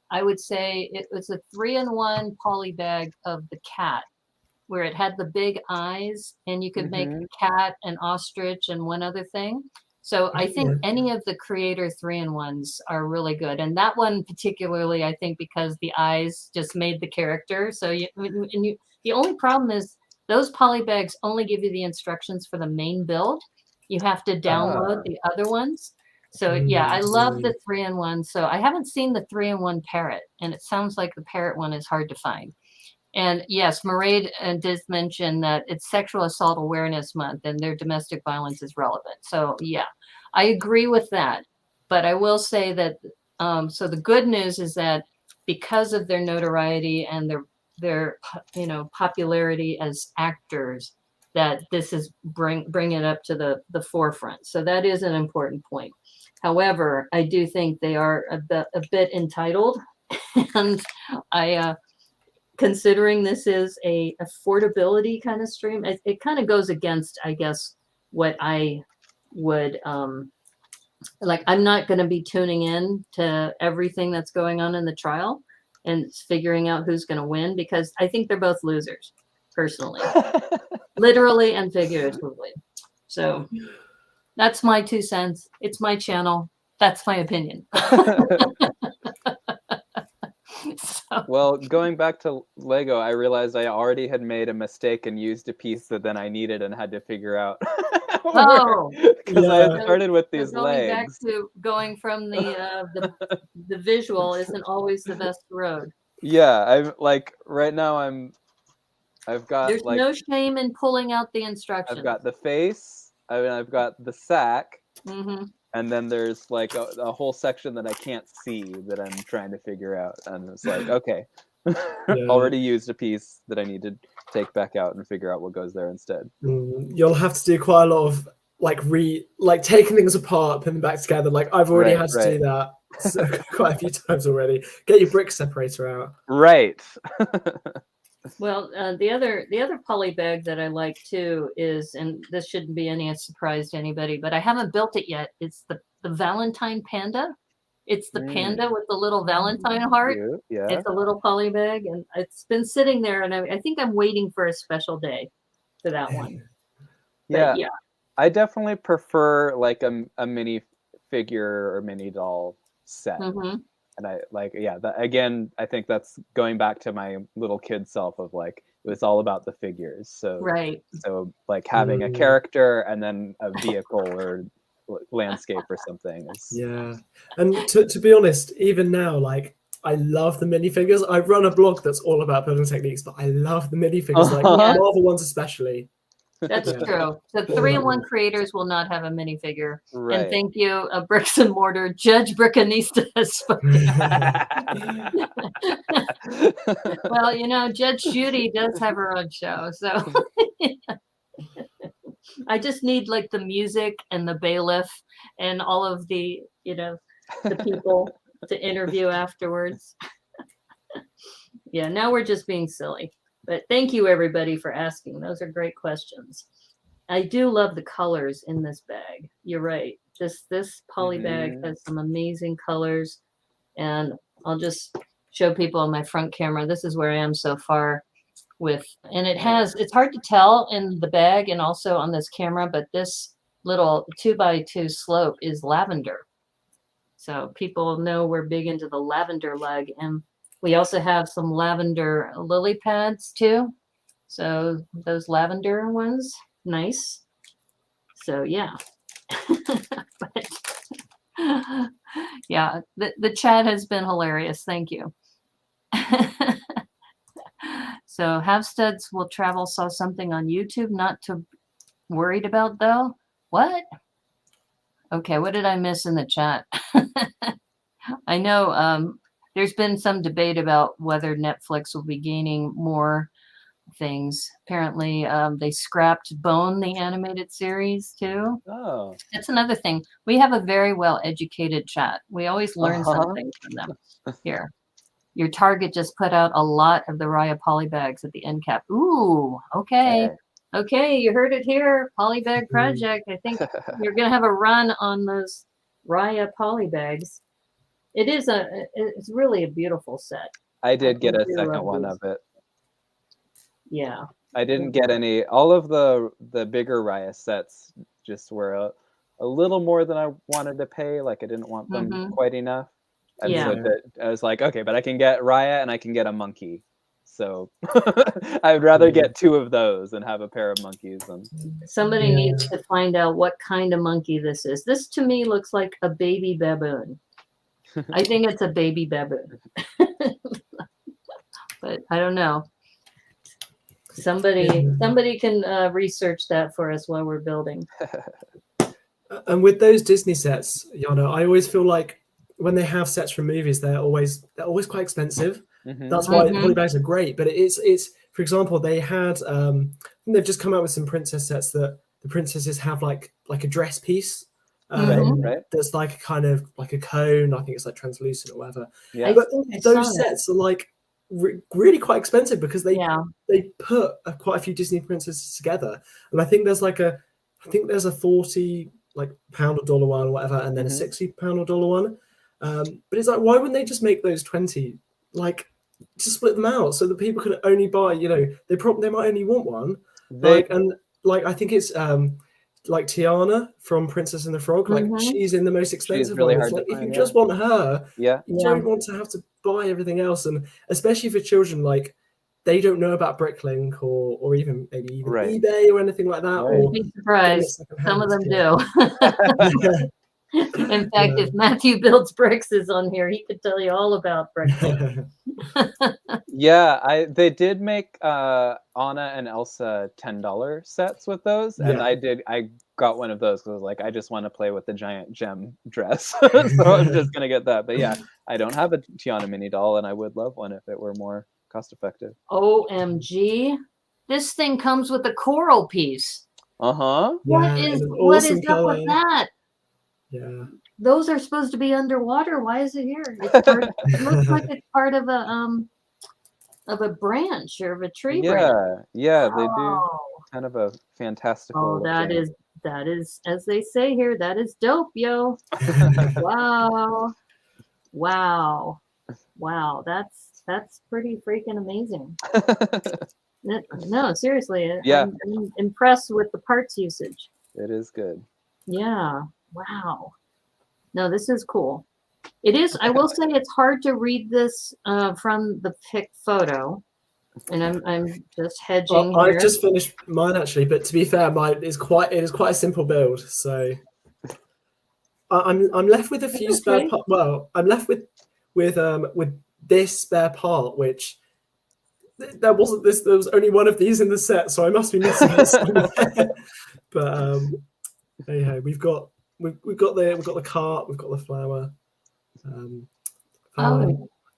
I would say it was a 3-in-1 polybag of the cat, where it had the big eyes, and you could make a cat, an ostrich, and one other thing. So I think any of the creator 3-in-1s are really good, and that one particularly, I think, because the eyes just made the character. So the only problem is those polybags only give you the instructions for the main build. You have to download the other ones. So yeah, I love the 3-in-1. So I haven't seen the 3-in-1 parrot, and it sounds like the parrot one is hard to find. And yes, Mairead did mention that it's Sexual Assault Awareness Month, and their domestic violence is relevant. So yeah, I agree with that. But I will say that, so the good news is that because of their notoriety and their popularity as actors, that this is bring it up to the forefront. So that is an important point. However, I do think they are a bit entitled, and considering this is a affordability kind of stream, it kind of goes against, I guess, what I would like. I'm not going to be tuning in to everything that's going on in the trial and figuring out who's going to win, because I think they're both losers, personally, literally and figuratively. So that's my 2 cents. It's my channel. That's my opinion. So. Well, going back to Lego, I realized I already had made a mistake and used a piece that then I needed and had to figure out. Because I had started with these legs. Back to going from the visual isn't always the best road. Yeah, I've like right now I've got there's like no shame in pulling out the instructions. I've got the face. I've got the sack. And then there's like a whole section that I can't see that I'm trying to figure out. And it's like, okay, already used a piece that I need to take back out and figure out what goes there instead. You'll have to do quite a lot of like taking things apart, putting them back together. Like I've already had to do that quite a few times already. Get your brick separator out. Right. Well, the other polybag that I like too is, and this shouldn't be any surprise to anybody, but I haven't built it yet. It's the Valentine Panda. It's the panda with the little Valentine heart. Yeah. It's a little polybag, and it's been sitting there, and I think I'm waiting for a special day for that one. Yeah. I definitely prefer like a mini figure or mini doll set. And I like, again, I think that's going back to my little kid self of like, it was all about the figures. So, so like having a character and then a vehicle or landscape or something. And to be honest, even now, like I love the minifigures. I run a blog that's all about building techniques, but I love the minifigures, like Marvel ones especially. That's true. The 3-in-1 creators will not have a minifigure. And thank you, Bricks and Mortar, Judge Brickanista. Well, Judge Judy does have her own show, so I just need like the music and the bailiff and all of the the people to interview afterwards. Now we're just being silly. But thank you, everybody, for asking. Those are great questions. I do love the colors in this bag. You're right. This polybag has some amazing colors. And I'll just show people on my front camera. This is where I am so far with, and it's hard to tell in the bag and also on this camera, but this little 2x2 slope is lavender. So people know we're big into the lavender lug, and we also have some lavender lily pads too. So those lavender ones, nice. So yeah. But, yeah, the chat has been hilarious. Thank you. So Havsteads will travel saw something on YouTube not to worried about though. What? Okay, what did I miss in the chat? I know there's been some debate about whether Netflix will be gaining more things. Apparently, they scrapped Bone, the animated series, too. Oh. That's another thing. We have a very well-educated chat. We always learn something from them. Here. Your Target just put out a lot of the Raya Polybags at the end cap. Ooh, okay. Okay, you heard it here. Polybag project. I think you're going to have a run on those Raya Polybags. It's really a beautiful set. I did get a do second love one these. of it. Yeah. I didn't get any. All of the bigger Raya sets just were a little more than I wanted to pay. Like I didn't want them quite enough. And Yeah. so I was like, okay, but I can get Raya and I can get a monkey. So I would rather get two of those and have a pair of monkeys. And somebody needs to find out what kind of monkey this is. This to me looks like a baby baboon. I think it's a baby baboon. But I don't know. Somebody can research that for us while we're building. And with those Disney sets, Llano, I always feel like when they have sets from movies, they're always quite expensive. That's why Polybags are great. But it's for example, they had they've just come out with some princess sets that the princesses have like a dress piece. Right. That's like a kind of like a cone. I think it's like translucent or whatever. Yeah. But those sets are like really quite expensive because they put quite a few Disney princesses together, and I think there's a 40 pound or dollar one or whatever, and then a 60 pound or dollar one. But it's like, why wouldn't they just make those 20? Like, just split them out so that people can only buy. They might only want one. I think it's like Tiana from Princess and the Frog. Like she's in the most expensive really one. hard It's to like if you find, just want her, you don't want to have to buy everything else, and especially for children, like they don't know about Bricklink or even eBay or anything like that. Right. Or Be surprised. Some of them do. In fact, if Matthew Builds Bricks is on here, he could tell you all about Bricklink. Yeah, they did make Anna and Elsa $10 sets with those, and I got one of those because I was like, I just want to play with the giant gem dress, so I'm just gonna get that. But yeah, I don't have a Tiana mini doll, and I would love one if it were more cost effective. OMG, this thing comes with a coral piece. What is up with that? Yeah. Those are supposed to be underwater. Why is it here? It looks like it's part of a branch or of a tree branch. Yeah, they do kind of a fantastical. Oh, that is, as they say here, that is dope, yo. Wow. That's pretty freaking amazing. No, seriously. Yeah. I'm impressed with the parts usage. It is good. Yeah. Wow. No, this is cool. It is. I will say it's hard to read this from the pic photo, and I'm just hedging. I've just finished mine actually, but to be fair, it is quite a simple build. So I'm left with a few spare parts. Well, I'm left with this spare part, which there wasn't this. There was only one of these in the set, so I must be missing it somewhere. But anyhow, we've got the cart, we've got the flower,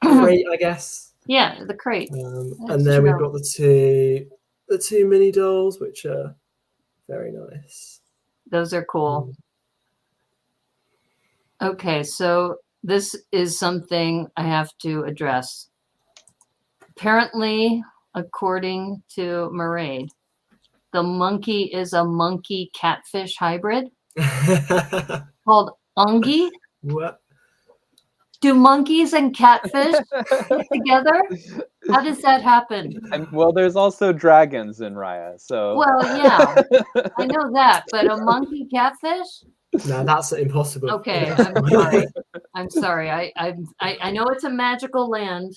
crate, I guess. Yeah, the crate. And then we've got the two mini dolls, which are very nice. Those are cool. Okay, so this is something I have to address. Apparently, according to Maraid, the monkey is a monkey catfish hybrid called Ungi. What? Do monkeys and catfish get together? How does that happen? Well, there's also dragons in Raya, so. Well, yeah, I know that, but a monkey catfish? No, that's impossible. Okay, I'm sorry. I'm sorry. I know it's a magical land,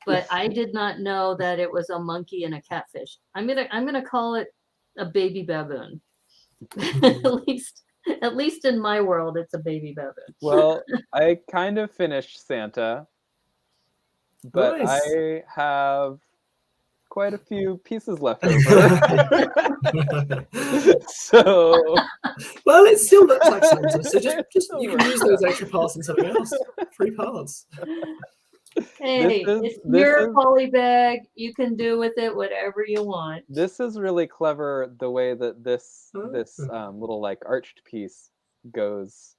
but I did not know that it was a monkey and a catfish. I'm gonna call it a baby baboon. At least in my world, it's a baby baboon. Well, I kind of finished Santa, but Nice. I have quite a few pieces left over. So Well, it still looks like Santa, so just you can use those extra parts in something else. 3 parts. Hey, it's your polybag. You can do with it whatever you want. This is really clever, the way that this little like arched piece goes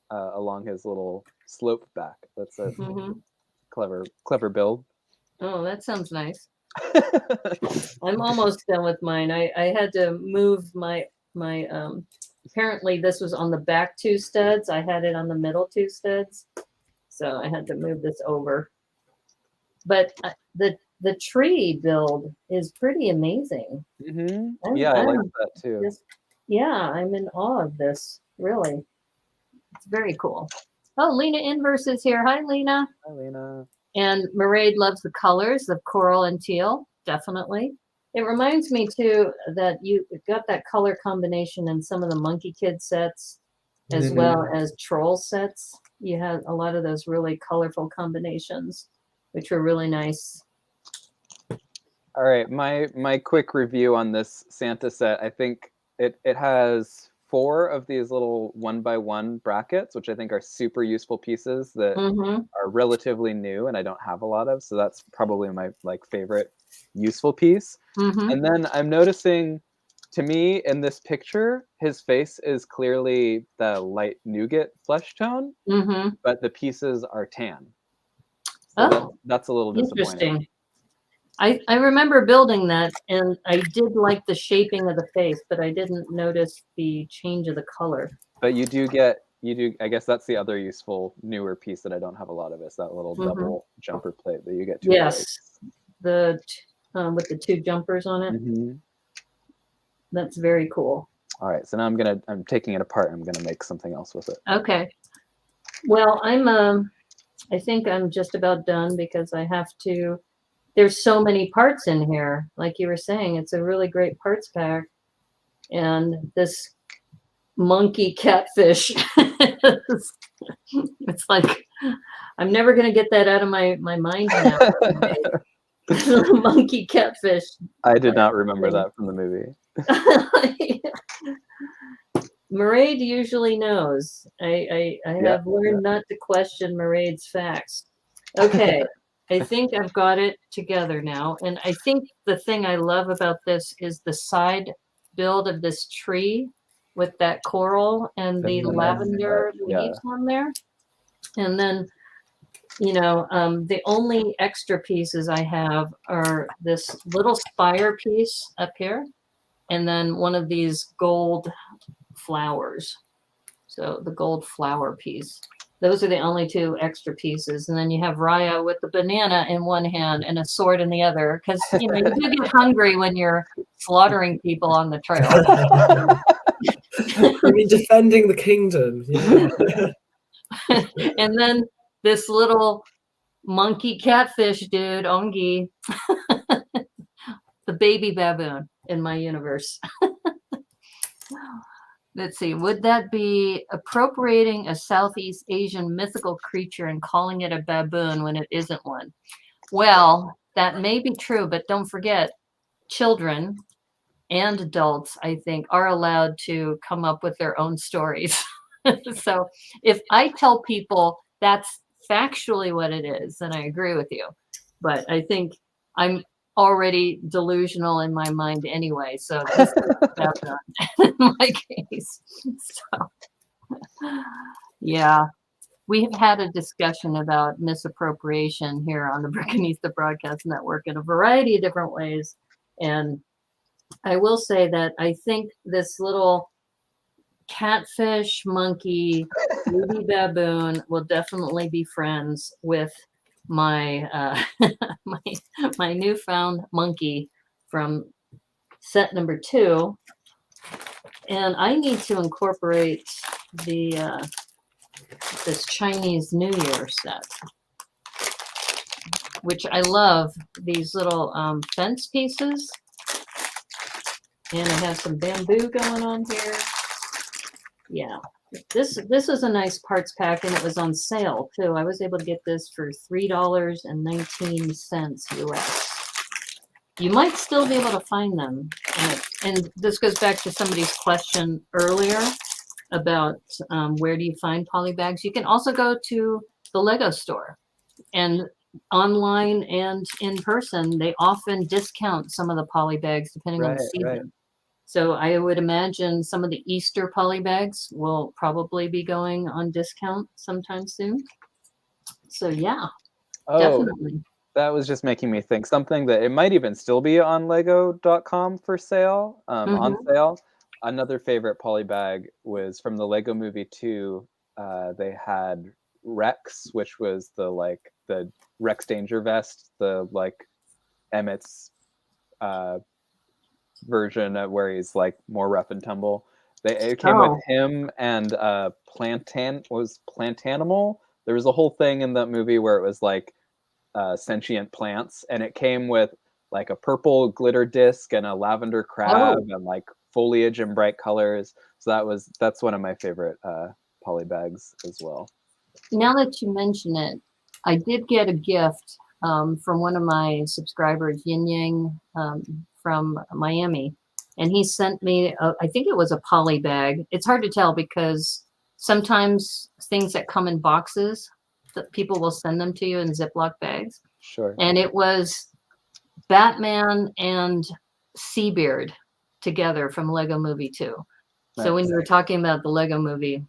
along his little slope back. That's a clever build. Oh, that sounds nice. I'm almost done with mine. I had to move my apparently this was on the back 2 studs. I had it on the middle 2 studs. So I had to move this over. But the tree build is pretty amazing. Yeah, I like that too. I'm in awe of this, really. It's very cool. Oh, Lena Inverse is here. Hi, Lena. Hi, Lena. And Mairead loves the colors of coral and teal, definitely. It reminds me, too, that you got that color combination in some of the Monkey Kid sets, as well as Troll sets. You had a lot of those really colorful combinations, which were really nice. All right, my quick review on this Santa set. I think it has 4 of these little 1x1 brackets, which I think are super useful pieces that are relatively new and I don't have a lot of. So that's probably my favorite useful piece. And then I'm noticing, to me, in this picture, his face is clearly the light nougat flesh tone, but the pieces are tan. So that's a little disappointing. I remember building that, and I did like the shaping of the face, but I didn't notice the change of the color. But you do, I guess that's the other useful newer piece that I don't have a lot of, is that little double jumper plate that you get. Yes, the with the 2 jumpers on it. That's very cool. All right, so now I'm taking it apart. I'm gonna make something else with it. Okay. Well, I think I'm just about done because I have to. There's so many parts in here. Like you were saying, it's a really great parts pack. And this monkey catfish, it's like, I'm never going to get that out of my mind now. Monkey catfish. I did not remember that from the movie. Mairead usually knows. I have learned not to question Mairead's facts. Okay. I think I've got it together now. And I think the thing I love about this is the side build of this tree with that coral and the lavender leaves on there. And then, the only extra pieces I have are this little spire piece up here, and then one of these gold flowers. So the gold flower piece. Those are the only 2 extra pieces. And then you have Raya with the banana in one hand and a sword in the other. Because, you do get hungry when you're slaughtering people on the trail. I mean, defending the kingdom. Yeah. And then this little monkey catfish dude, Ongi, the baby baboon in my universe. Let's see, would that be appropriating a Southeast Asian mythical creature and calling it a baboon when it isn't one? Well, that may be true, but don't forget, children and adults, I think, are allowed to come up with their own stories. So if I tell people that's factually what it is, then I agree with you. But I think I'm already delusional in my mind anyway, so this is in my case. So yeah, we have had a discussion about misappropriation here on the Brickanista Broadcast Network in a variety of different ways, and I will say that I think this little catfish, monkey, baby baboon will definitely be friends with my my newfound monkey from set number 2. And I need to incorporate the this Chinese New Year set, which I love, these little fence pieces. And I have some bamboo going on here. Yeah, this is a nice parts pack, and it was on sale too. I was able to get this for $3.19 US. You might still be able to find them. And this goes back to somebody's question earlier about where do you find polybags. You can also go to the Lego store, and online and in person, they often discount some of the polybags depending on the season. Right. So I would imagine some of the Easter polybags will probably be going on discount sometime soon. So yeah, definitely. That was just making me think something that it might even still be on lego.com for sale, on sale. Another favorite polybag was from the Lego Movie 2. They had Rex, which was the Rex Danger Vest, the Emmett's version of where he's like more rough and tumble. It came with him and Plantanimal. There was a whole thing in that movie where it was like sentient plants, and it came with like a purple glitter disc and a lavender crab and like foliage in bright colors. So that's one of my favorite polybags as well. Now that you mention it, I did get a gift from one of my subscribers, Yin Yang, from Miami, and he sent me I think it was a poly bag. It's hard to tell because sometimes things that come in boxes, that people will send them to you in Ziploc bags. Sure. And it was Batman and Seabeard together from Lego Movie 2. Nice. So when you were talking about the Lego Movie,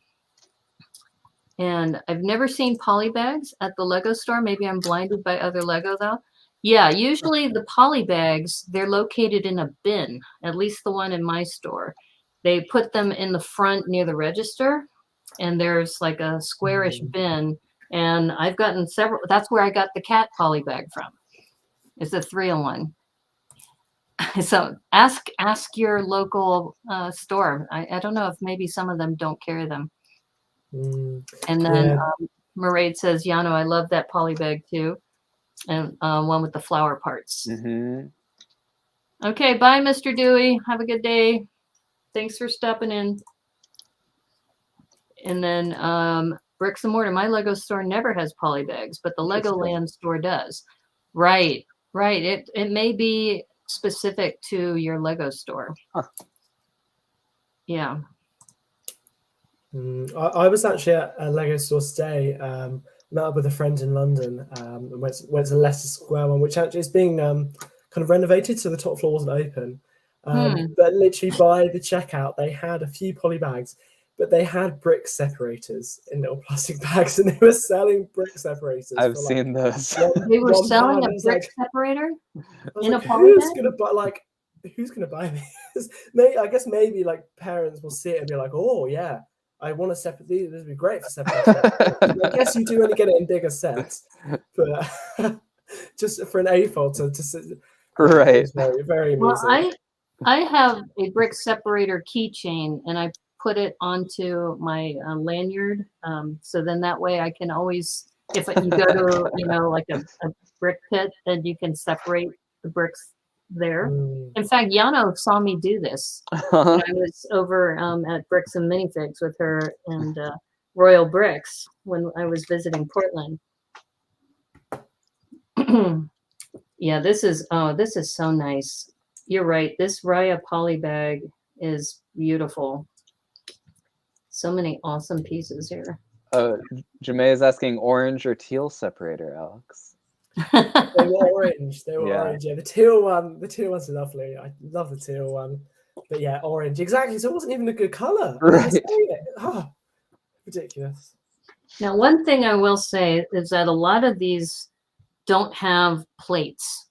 and I've never seen polybags at the Lego store. Maybe I'm blinded by other Lego though. Yeah, usually the polybags, they're located in a bin, at least the one in my store. They put them in the front near the register, and there's like a squarish bin. And I've gotten several. That's where I got the cat polybag from. It's a 3-in-1. So ask your local store. I don't know if maybe some of them don't carry them. And then Maraid says, Llano, I love that polybag too. And one with the flower parts. Okay, bye, Mr. Dewey. Have a good day. Thanks for stopping in. And then Bricks and Mortar, my Lego store never has polybags, but the Legoland store does. Right. It may be specific to your Lego store. Yeah. I was actually at a Lego store today, met up with a friend in London, and went to Leicester Square one, which actually is being kind of renovated, so the top floor wasn't open. But literally by the checkout, they had a few poly bags, but they had brick separators in little plastic bags, and they were selling brick separators. I've seen those. They were selling a brick separator in a poly who's bag? gonna buy who's gonna buy these? I guess maybe like parents will see it and be like, oh yeah, I want to separate these. This would be great for separation. I guess you do only get it in bigger sets, but just for an A-fold to right. It's very, very amusing. Well, I have a brick separator keychain, and I put it onto my lanyard. So then that way I can always, if you go to like a brick pit, then you can separate the bricks there. In fact, Llano saw me do this when I was over at Bricks and Minifigs with her and Royal Bricks when I was visiting Portland. Yeah, this is so nice. You're right. This Raya poly bag is beautiful. So many awesome pieces here. Jamae is asking orange or teal separator, Alex. They were orange. Orange. Yeah, the teal one's lovely. I love the teal one. But yeah, orange. Exactly. So it wasn't even a good color. Right. Oh, ridiculous. Now, one thing I will say is that a lot of these don't have plates.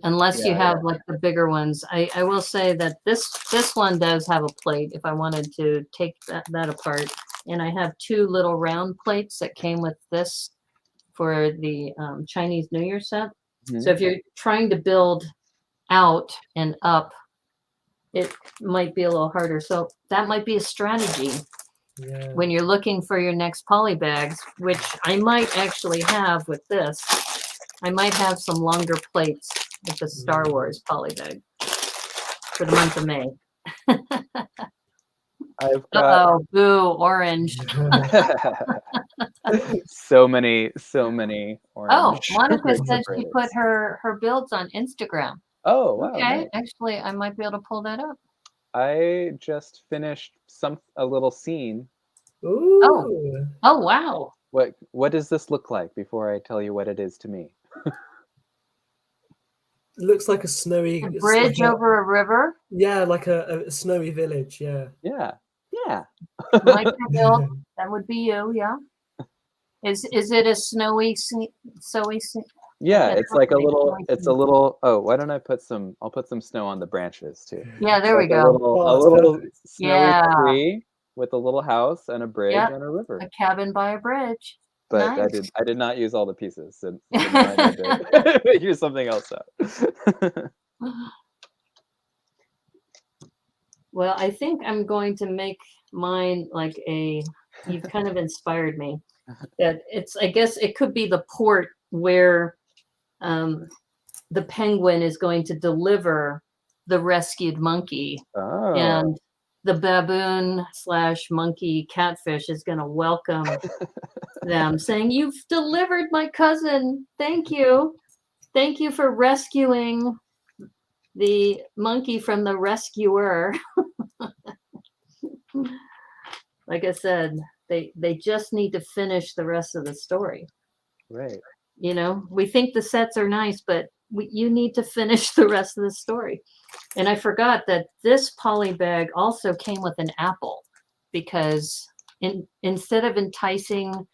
unless you Yeah, have like the bigger ones. I will say that this one does have a plate if I wanted to take that apart. And I have two little round plates that came with this for the Chinese New Year set. Mhm. So if you're trying to build out and up, it might be a little harder. So that might be a strategy Yeah. when you're looking for your next polybags, which I might actually have with this. I might have some longer plates with the Star Wars polybag for the month of May. I've got Oh, boo, orange. so many Oh, orange Monica rigs said of she put braids. her builds on Instagram. Oh, wow, Okay, nice. actually, I might be able to pull that up. I just finished a little scene. Ooh. Oh, wow. What does this look like before I tell you what it is to me? Looks like a snowy. A It's bridge like over a river. yeah, like a snowy village. Yeah. Yeah. Yeah. Micro build. That would be you, yeah. Is it a snowy, Yeah, okay, it's like a little, snowy. oh, why don't I'll put some snow on the branches too. Yeah, there we Like a go. little, Oh, a it's little perfect. snowy Yeah. tree with a little house and a bridge Yep. and a river. A cabin by a bridge. But Nice. I did not use all the pieces, so now I need to use something else out. Well, I think I'm going to make mine like you've kind of inspired me. That I guess it could be the port where the penguin is going to deliver the rescued monkey, Oh. and the baboon / monkey catfish is going to welcome them, saying, "You've delivered my cousin. Thank you. Thank you for rescuing the monkey from the rescuer." Like I said, they just need to finish the rest of the story. Right. You know, we think the sets are nice, but you need to finish the rest of the story. And I forgot that this poly bag also came with an apple, because instead of enticing,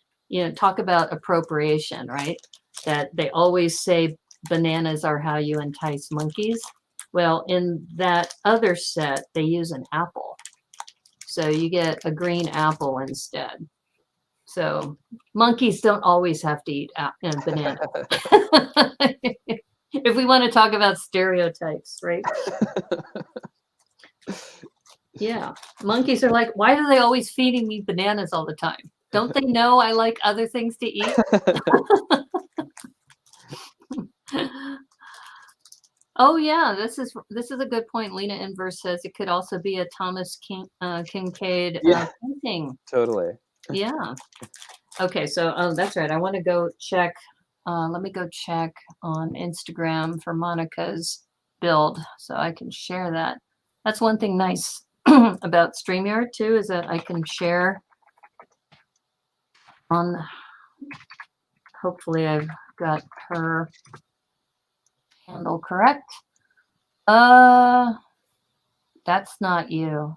talk about appropriation, right? That they always say bananas are how you entice monkeys. Well, in that other set, they use an apple. So you get a green apple instead. So monkeys don't always have to eat banana. If we want to talk about stereotypes, right? Yeah. Monkeys are like, why are they always feeding me bananas all the time? Don't they know I like other things to eat? Oh yeah, this is a good point. Lena Inverse says it could also be a Thomas Kincaid painting. Totally. Yeah. Okay, so that's right. I want to go check. Let me go check on Instagram for Monica's build so I can share that. That's one thing nice about StreamYard too, is that I can share on, hopefully I've got her handle correct. That's not you.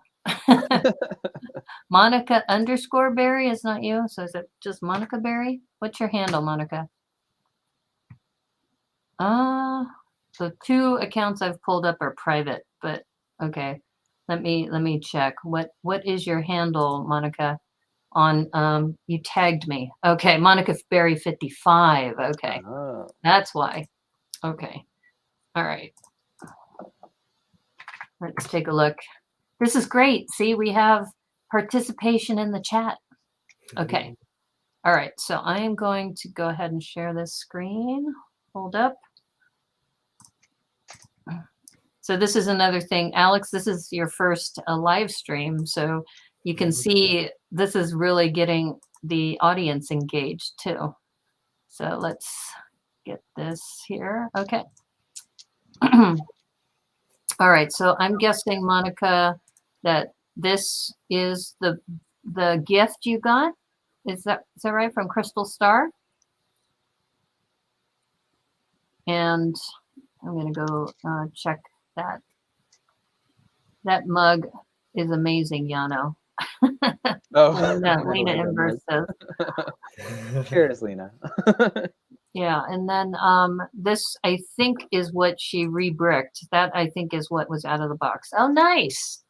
Monica _Berry is not you. So is it just Monica Berry? What's your handle, Monica? So 2 accounts I've pulled up are private, but okay. Let me check. What is your handle, Monica? On you tagged me. Okay, Monica Berry 55. Okay. Oh. That's why. Okay. All right. Let's take a look. This is great. See, we have participation in the chat. Okay. All right. So I am going to go ahead and share this screen. Hold up. So this is another thing. Alex, this is your first live stream. So you can see this is really getting the audience engaged too. So let's get this here. Okay. All right. So I'm guessing, Monica, that this is the gift you got. Is that right, from Crystal Star? And I'm going to go check that. That mug is amazing, Llano. Oh, Lena Inverse says. Cheers, Lena. Yeah, and then this I think is what she re-bricked. That I think is what was out of the box. Oh, nice.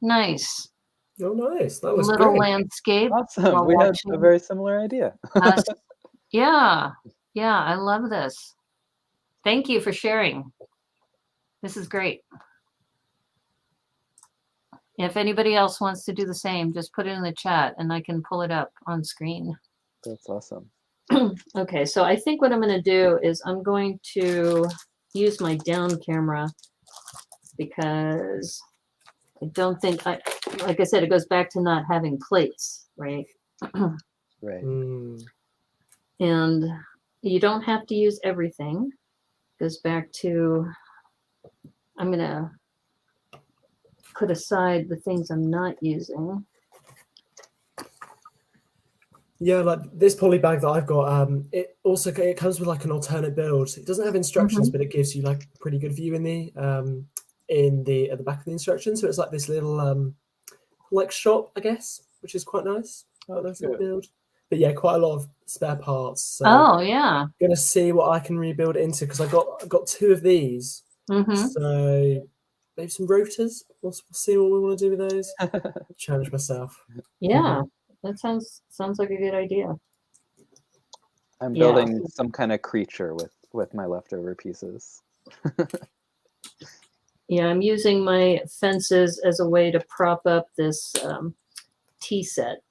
Nice. Oh, nice. That was Little great. landscape Awesome. while We had a watching very similar idea. us. Yeah. Yeah, I love this. Thank you for sharing. This is great. If anybody else wants to do the same, just put it in the chat and I can pull it up on screen. That's awesome. Okay, so I think what I'm going to do is I'm going to use my down camera because I don't think like I said, it goes back to not having plates, right? Right. And you don't have to use everything. Goes back to, I'm going to put aside the things I'm not using. Yeah, like this poly bag that I've got, it comes with like an alternate build. It doesn't have instructions, but it gives you like a pretty good view at the back of the instructions. So it's like this little like shop, I guess, which is quite nice. Quite nice little build. But yeah, quite a lot of spare parts. So oh yeah. Gonna see what I can rebuild it into because I got two of these. So maybe some rotors. We'll see what we want to do with those. Challenge myself. Yeah, that sounds like a good idea. I'm building some kind of creature with my leftover pieces. Yeah, I'm using my fences as a way to prop up this tea set.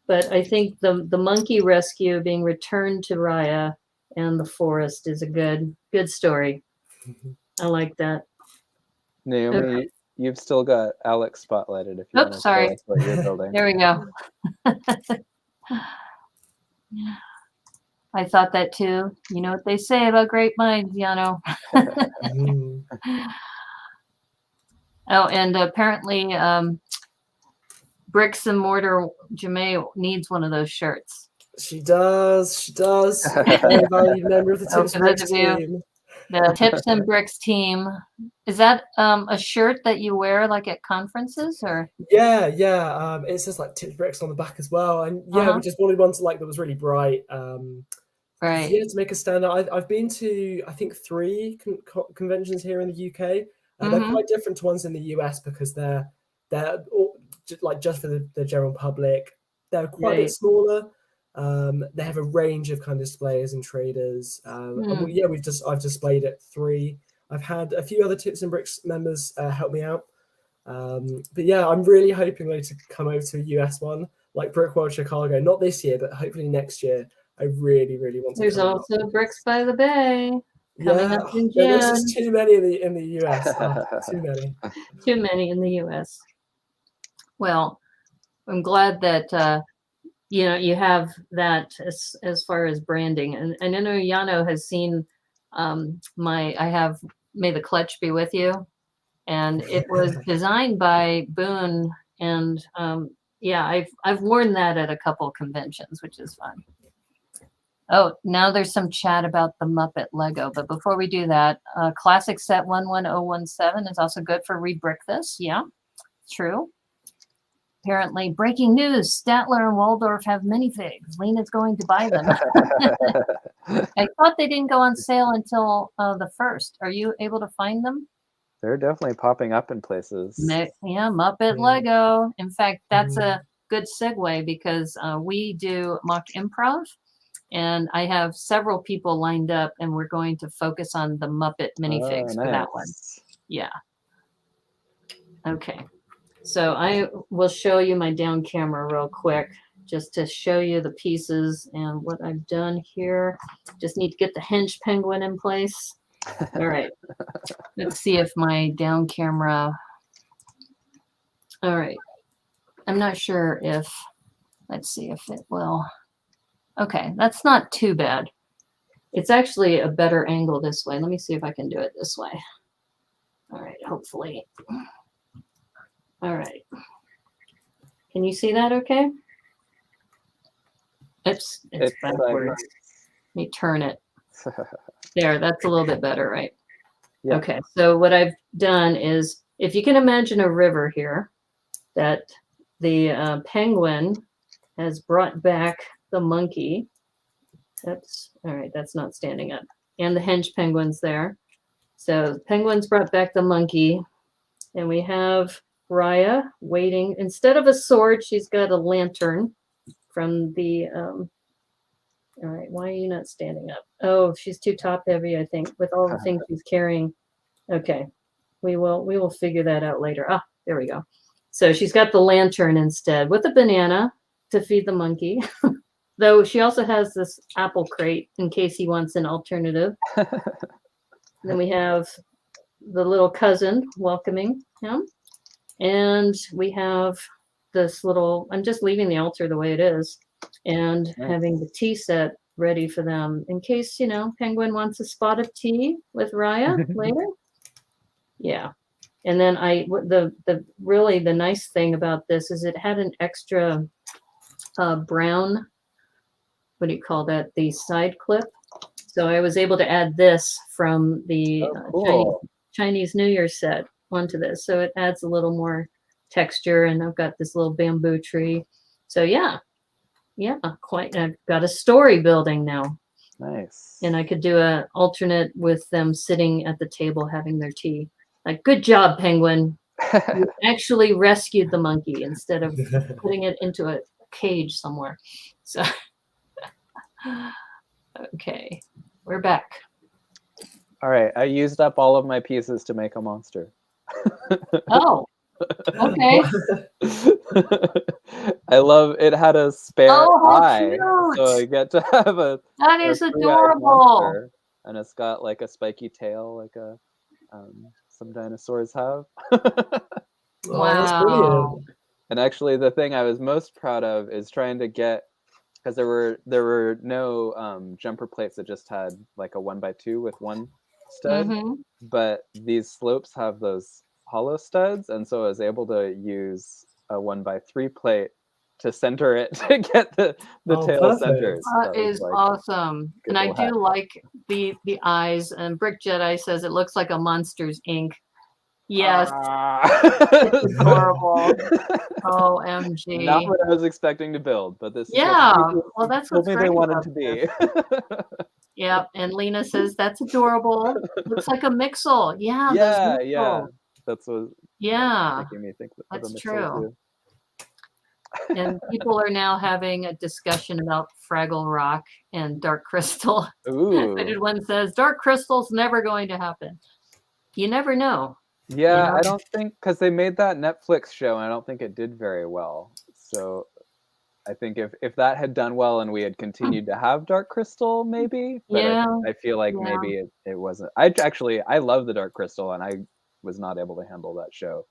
But I think the monkey rescue being returned to Raya and the forest is a good story. I like that. Naomi, you've still got Alex spotlighted if you want to tell us what you're building. There we go. I thought that too. You know what they say about great minds, Llano. Oh, and apparently Bricks and Mortar Jamae needs one of those shirts. She does. Very valued member of the Tips and Bricks team. The Tips and Bricks team. Is that a shirt that you wear like at conferences or? Yeah. It says like Tips Bricks on the back as well, and yeah, we just wanted one to like that was really bright. Right. Yeah, to make a stand out. I've been to I think 3 conventions here in the UK. They're quite different to ones in the US because they're all, just for the general public. They're quite a bit smaller. They have a range of kind of displayers and traders. And I've displayed at 3. I've had a few other Tips and Bricks members help me out. But yeah, I'm really hoping to come over to a US one like Brickworld Chicago. Not this year, but hopefully next year. I really want to. There's also Bricks by the Bay. Yeah, there's just too many in the US. Too many. Too many in the US. Well, I'm glad that you have that as far as branding, and I know Llano has seen I have May the Clutch Be With You, and it was designed by Boone, and I've worn that at a couple conventions, which is fun. Oh, now there's some chat about the Muppet Lego, but before we do that, Classic Set 11017 is also good for rebrick this. Yeah, true. Apparently, breaking news, Statler and Waldorf have minifigs. Lena's going to buy them. I thought they didn't go on sale until the 1st. Are you able to find them? They're definitely popping up in places. Yeah, Muppet Lego. In fact, that's a good segue because we do mock improv. And I have several people lined up, and we're going to focus on the Muppet minifigs for that one. Yeah. Okay. So I will show you my down camera real quick, just to show you the pieces and what I've done here. Just need to get the hinge penguin in place. All right. Let's see if my down camera. All right. I'm not sure if, let's see if it will. Okay, that's not too bad. It's actually a better angle this way. Let me see if I can do it this way. All right, hopefully. All right. Can you see that okay? Oops, it's backwards. Let me turn it. There, that's a little bit better, right? Yeah. Okay, so what I've done is, if you can imagine a river here, that the penguin has brought back the monkey, That's all right. That's not standing up. And the henge penguin's there. So the penguins brought back the monkey. And we have Raya waiting. Instead of a sword, she's got a lantern from the. All right, why are you not standing up? Oh, she's too top heavy, I think, with all the things she's carrying. Okay, we will figure that out later. Ah, there we go. So she's got the lantern instead with a banana to feed the monkey. Though she also has this apple crate in case he wants an alternative. Then we have the little cousin welcoming him. And we have this little, I'm just leaving the altar the way it is and having the tea set ready for them in case, Penguin wants a spot of tea with Raya later. Yeah. And then the nice thing about this is it had an extra brown, what do you call that? The side clip. So I was able to add this from the Chinese New Year set onto this. So it adds a little more texture, and I've got this little bamboo tree. So yeah, quite. I've got a story building now. Nice. And I could do a alternate with them sitting at the table having their tea. Like, good job, Penguin. You actually rescued the monkey instead of putting it into a cage somewhere. So, okay, we're back. All right, I used up all of my pieces to make a monster. Oh, okay. I love it. Had a spare eye, cute. so I get to have That is three-eyed adorable. monster, and it's got like a spiky tail, like a some dinosaurs have. That's brilliant. And actually, the thing I was most proud of is trying to get, because there were no jumper plates that just had like a 1x2 with one stud, but these slopes have those hollow studs, and so I was able to use a 1x3 plate to center it to get the tail centered. That is like awesome. And I do like the eyes, and Brick Jedi says it looks like a Monsters Inc. Yes. It's adorable. OMG. Not what I was expecting to build, but this is well, that's what they wanted to be. Yep, and Lena says that's adorable. Looks like a Mixel. Yeah. That's what making me think that's true. Too. And people are now having a discussion about Fraggle Rock and Dark Crystal. Ooh. One says Dark Crystal's never going to happen. You never know. Yeah, I don't think, because they made that Netflix show and I don't think it did very well. So I think if that had done well and we had continued to have Dark Crystal, maybe. But I feel like maybe it wasn't. I love the Dark Crystal, and I was not able to handle that show.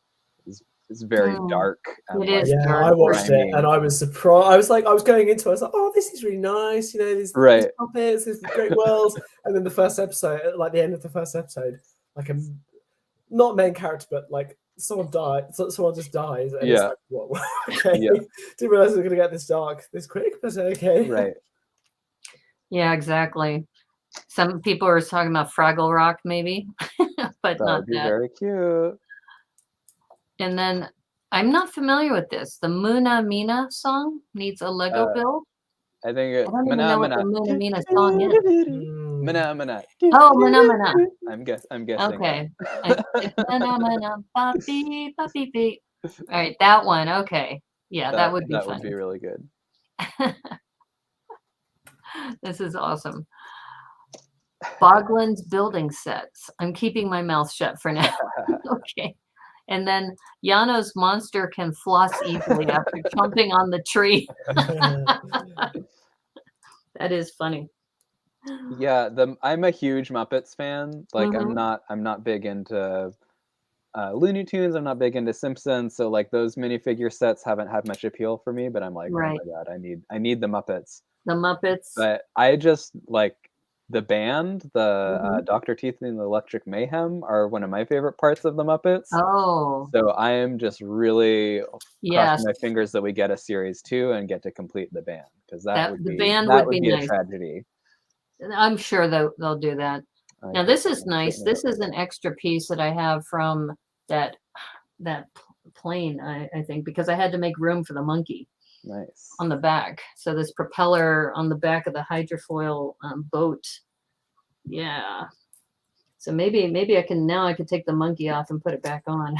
It's very dark. And it is dark. I watched it and I was surprised. I was going into it, I was like, oh, this is really nice. These puppets, these great worlds. And then the first episode, like the end of the first episode, like a not main character, but like someone died. Someone just dies. And it's like, what? Okay. Didn't realize it was going to get this dark this quick, but okay. Right. Yeah, exactly. Some people are talking about Fraggle Rock, maybe, but that not would be that. Very cute. And then I'm not familiar with this. The Muna Mina song needs a Lego build. I think it's I don't even know what the Muna Mina song is. Mana. Oh, Mana. I'm guessing. Okay. Mana, papi, papi. All right, that one. Okay. Yeah, that would be fun. That would be really good. This is awesome. Boglin's building sets. I'm keeping my mouth shut for now. Okay. And then Llano's monster can floss easily after jumping on the tree. That is funny. Yeah, I'm a huge Muppets fan. Like I'm not big into Looney Tunes. I'm not big into Simpsons. So like those minifigure sets haven't had much appeal for me. But I'm like, oh my god, I need the Muppets. The Muppets. But I just like the band, the Dr. Teeth and the Electric Mayhem are one of my favorite parts of the Muppets. Oh. So I am just really crossing my fingers that we get a series 2 and get to complete the band, because that would be nice. A tragedy. I'm sure they'll do that. Now this is nice. This is an extra piece that I have from that plane, I think, because I had to make room for the monkey. Nice. on the back. So this propeller on the back of the hydrofoil boat. Yeah. So maybe I can take the monkey off and put it back on.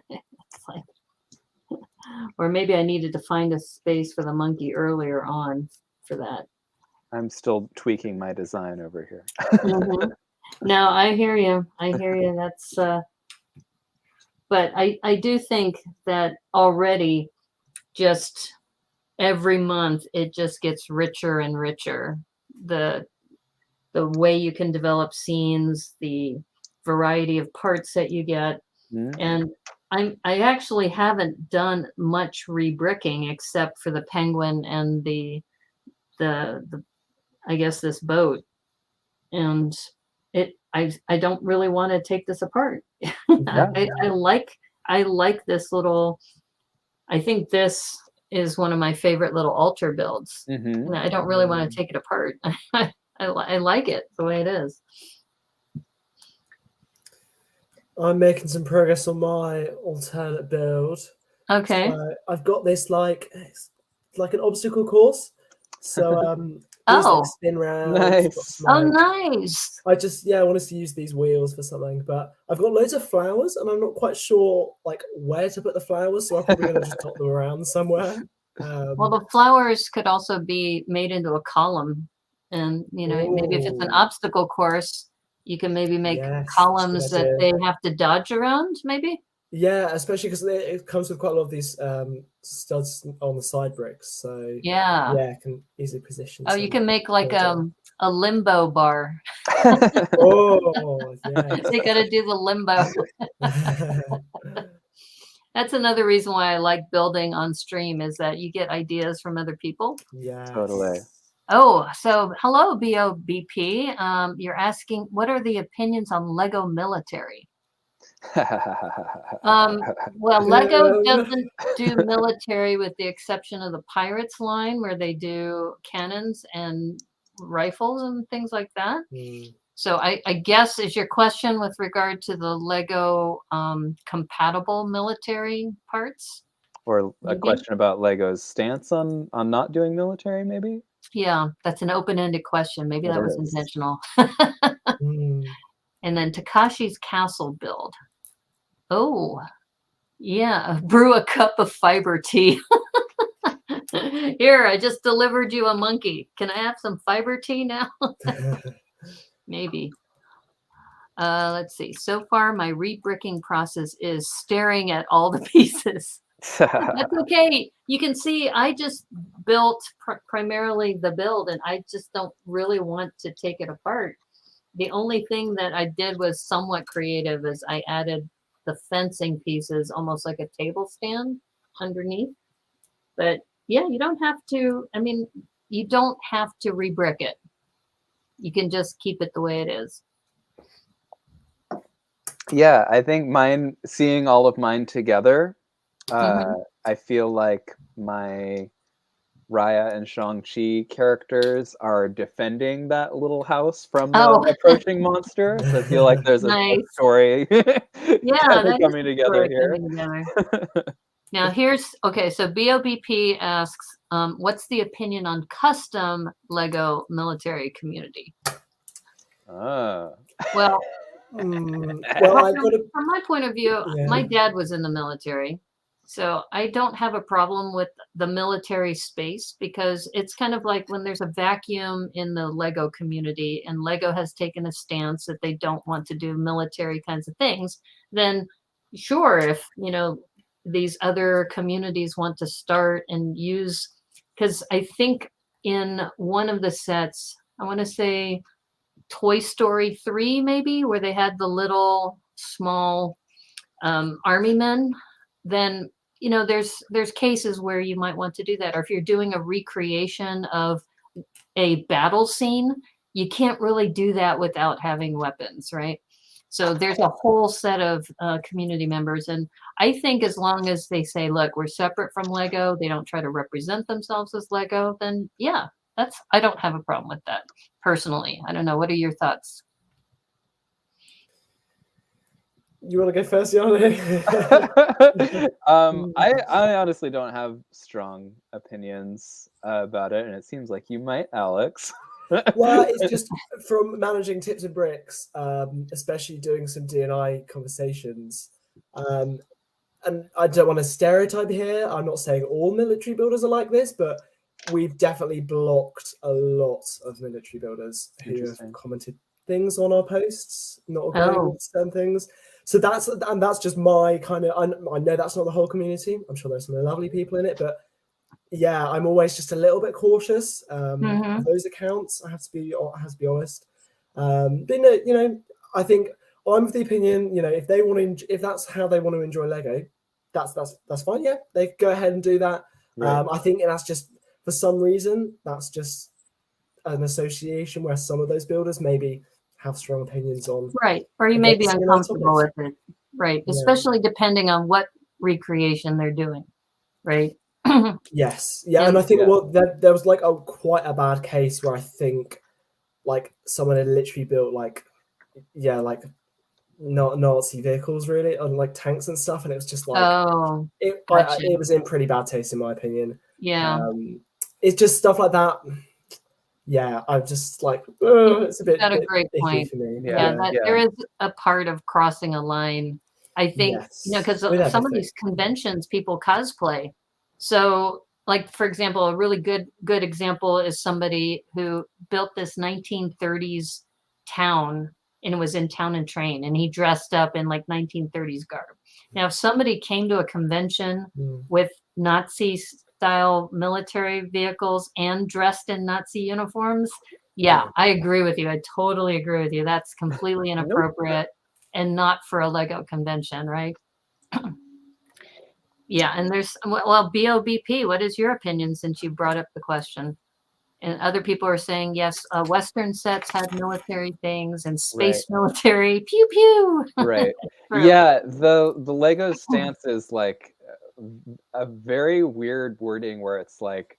It's like, or maybe I needed to find a space for the monkey earlier on for that. I'm still tweaking my design over here. Mhm. No, I hear you. I hear you. That's but I do think that already just every month it just gets richer and richer. The way you can develop scenes, the variety of parts that you get. And I actually haven't done much rebricking except for the penguin and the I guess this boat. And I don't really want to take this apart. Yeah. I like this little, I think this is one of my favorite little altar builds. And I don't really want to take it apart. I like it the way it is. I'm making some progress on my alternate build. Okay. So I've got this like an obstacle course. So these Oh, like spin round. nice. oh, nice. I wanted to use these wheels for something, but I've got loads of flowers and I'm not quite sure like where to put the flowers, so I'm probably gonna just dot them around somewhere. Well, the flowers could also be made into a column, and maybe if it's an Ooh. obstacle course, you can maybe make Yes, columns that's a that good they have to dodge around, maybe. Yeah, especially because it comes with quite a lot of these studs on the side bricks. So Yeah. yeah, I can easily position. Oh, you some can make like building. a limbo bar. Oh, yes. They got to do the limbo. That's another reason why I like building on stream, is that you get ideas from other people. Yeah. Totally. Oh, so hello, BOBP. You're asking, what are the opinions on Lego military? Well, Lego doesn't do military with the exception of the Pirates line, where they do cannons and rifles and things like that. So I guess, is your question with regard to the Lego compatible military parts? Or a Maybe? question about Lego's stance on not doing military, maybe? Yeah, that's an open-ended question. Maybe that was is. intentional. And then Takashi's castle build. Oh, yeah, brew a cup of fiber tea. Here, I just delivered you a monkey. Can I have some fiber tea now? Maybe. Let's see. So far, my rebricking process is staring at all the pieces. That's okay. You can see I just built primarily the build, and I just don't really want to take it apart. The only thing that I did was somewhat creative, is I added the fencing pieces, almost like a table stand underneath. But yeah, you don't have to, you don't have to rebrick it. You can just keep it the way it is. Yeah, I think seeing all of mine together, I feel like my Raya and Shang-Chi characters are defending that little house from the approaching monster. So I feel like there's a story coming together here. Now okay, so BOBP asks, what's the opinion on custom Lego military community? Well, from my point of view, my dad was in the military. So I don't have a problem with the military space, because it's kind of like when there's a vacuum in the Lego community and Lego has taken a stance that they don't want to do military kinds of things, then sure, if, these other communities want to start and use, because I think in one of the sets, I want to say Toy Story 3, maybe, where they had the little small army men, then there's cases where you might want to do that. Or if you're doing a recreation of a battle scene, you can't really do that without having weapons, right? So there's a whole set of community members, and I think as long as they say, look, we're separate from Lego, they don't try to represent themselves as Lego, then yeah, I don't have a problem with that personally. I don't know, what are your thoughts? You want to go first, Llano? I honestly don't have strong opinions about it, and it seems like you might, Alex. Well, it's just from managing Tips and Bricks, especially doing some D&I conversations. And I don't want to stereotype here. I'm not saying all military builders are like this, but we've definitely blocked a lot of military builders who have commented things on our posts, not agreeing with certain things. So that's just my kind of. I know that's not the whole community. I'm sure there's some lovely people in it, but yeah, I'm always just a little bit cautious of those accounts. I have to be honest. But no, I think I'm of the opinion, if they want to, if that's how they want to enjoy Lego, that's fine. Yeah, they go ahead and do that. Right. I think that's just for some reason that's just an association where some of those builders maybe have strong opinions on. Right, or you may be uncomfortable with it. Right, especially depending on what recreation they're doing. Right. Yes. Yeah, and I think there was like quite a bad case where I think like someone had literally built like Nazi vehicles really on like tanks and stuff, and it was just like it was in pretty bad taste in my opinion. Yeah. It's just stuff like that. Yeah, I'm just like it's a bit. Got a great point. For me. Yeah, there is a part of crossing a line. I think because some of these conventions people cosplay. So, like for example, a really good example is somebody who built this 1930s town, and it was in Town and Train, and he dressed up in like 1930s garb. Now, if somebody came to a convention with Nazi style military vehicles and dressed in Nazi uniforms, I agree with you. I totally agree with you. That's completely inappropriate and not for a Lego convention, right? Yeah, and there's BOBP, what is your opinion since you brought up the question? And other people are saying, yes, Western sets had military things and space military, pew pew. Right. Yeah, the Lego stance is like a very weird wording where it's like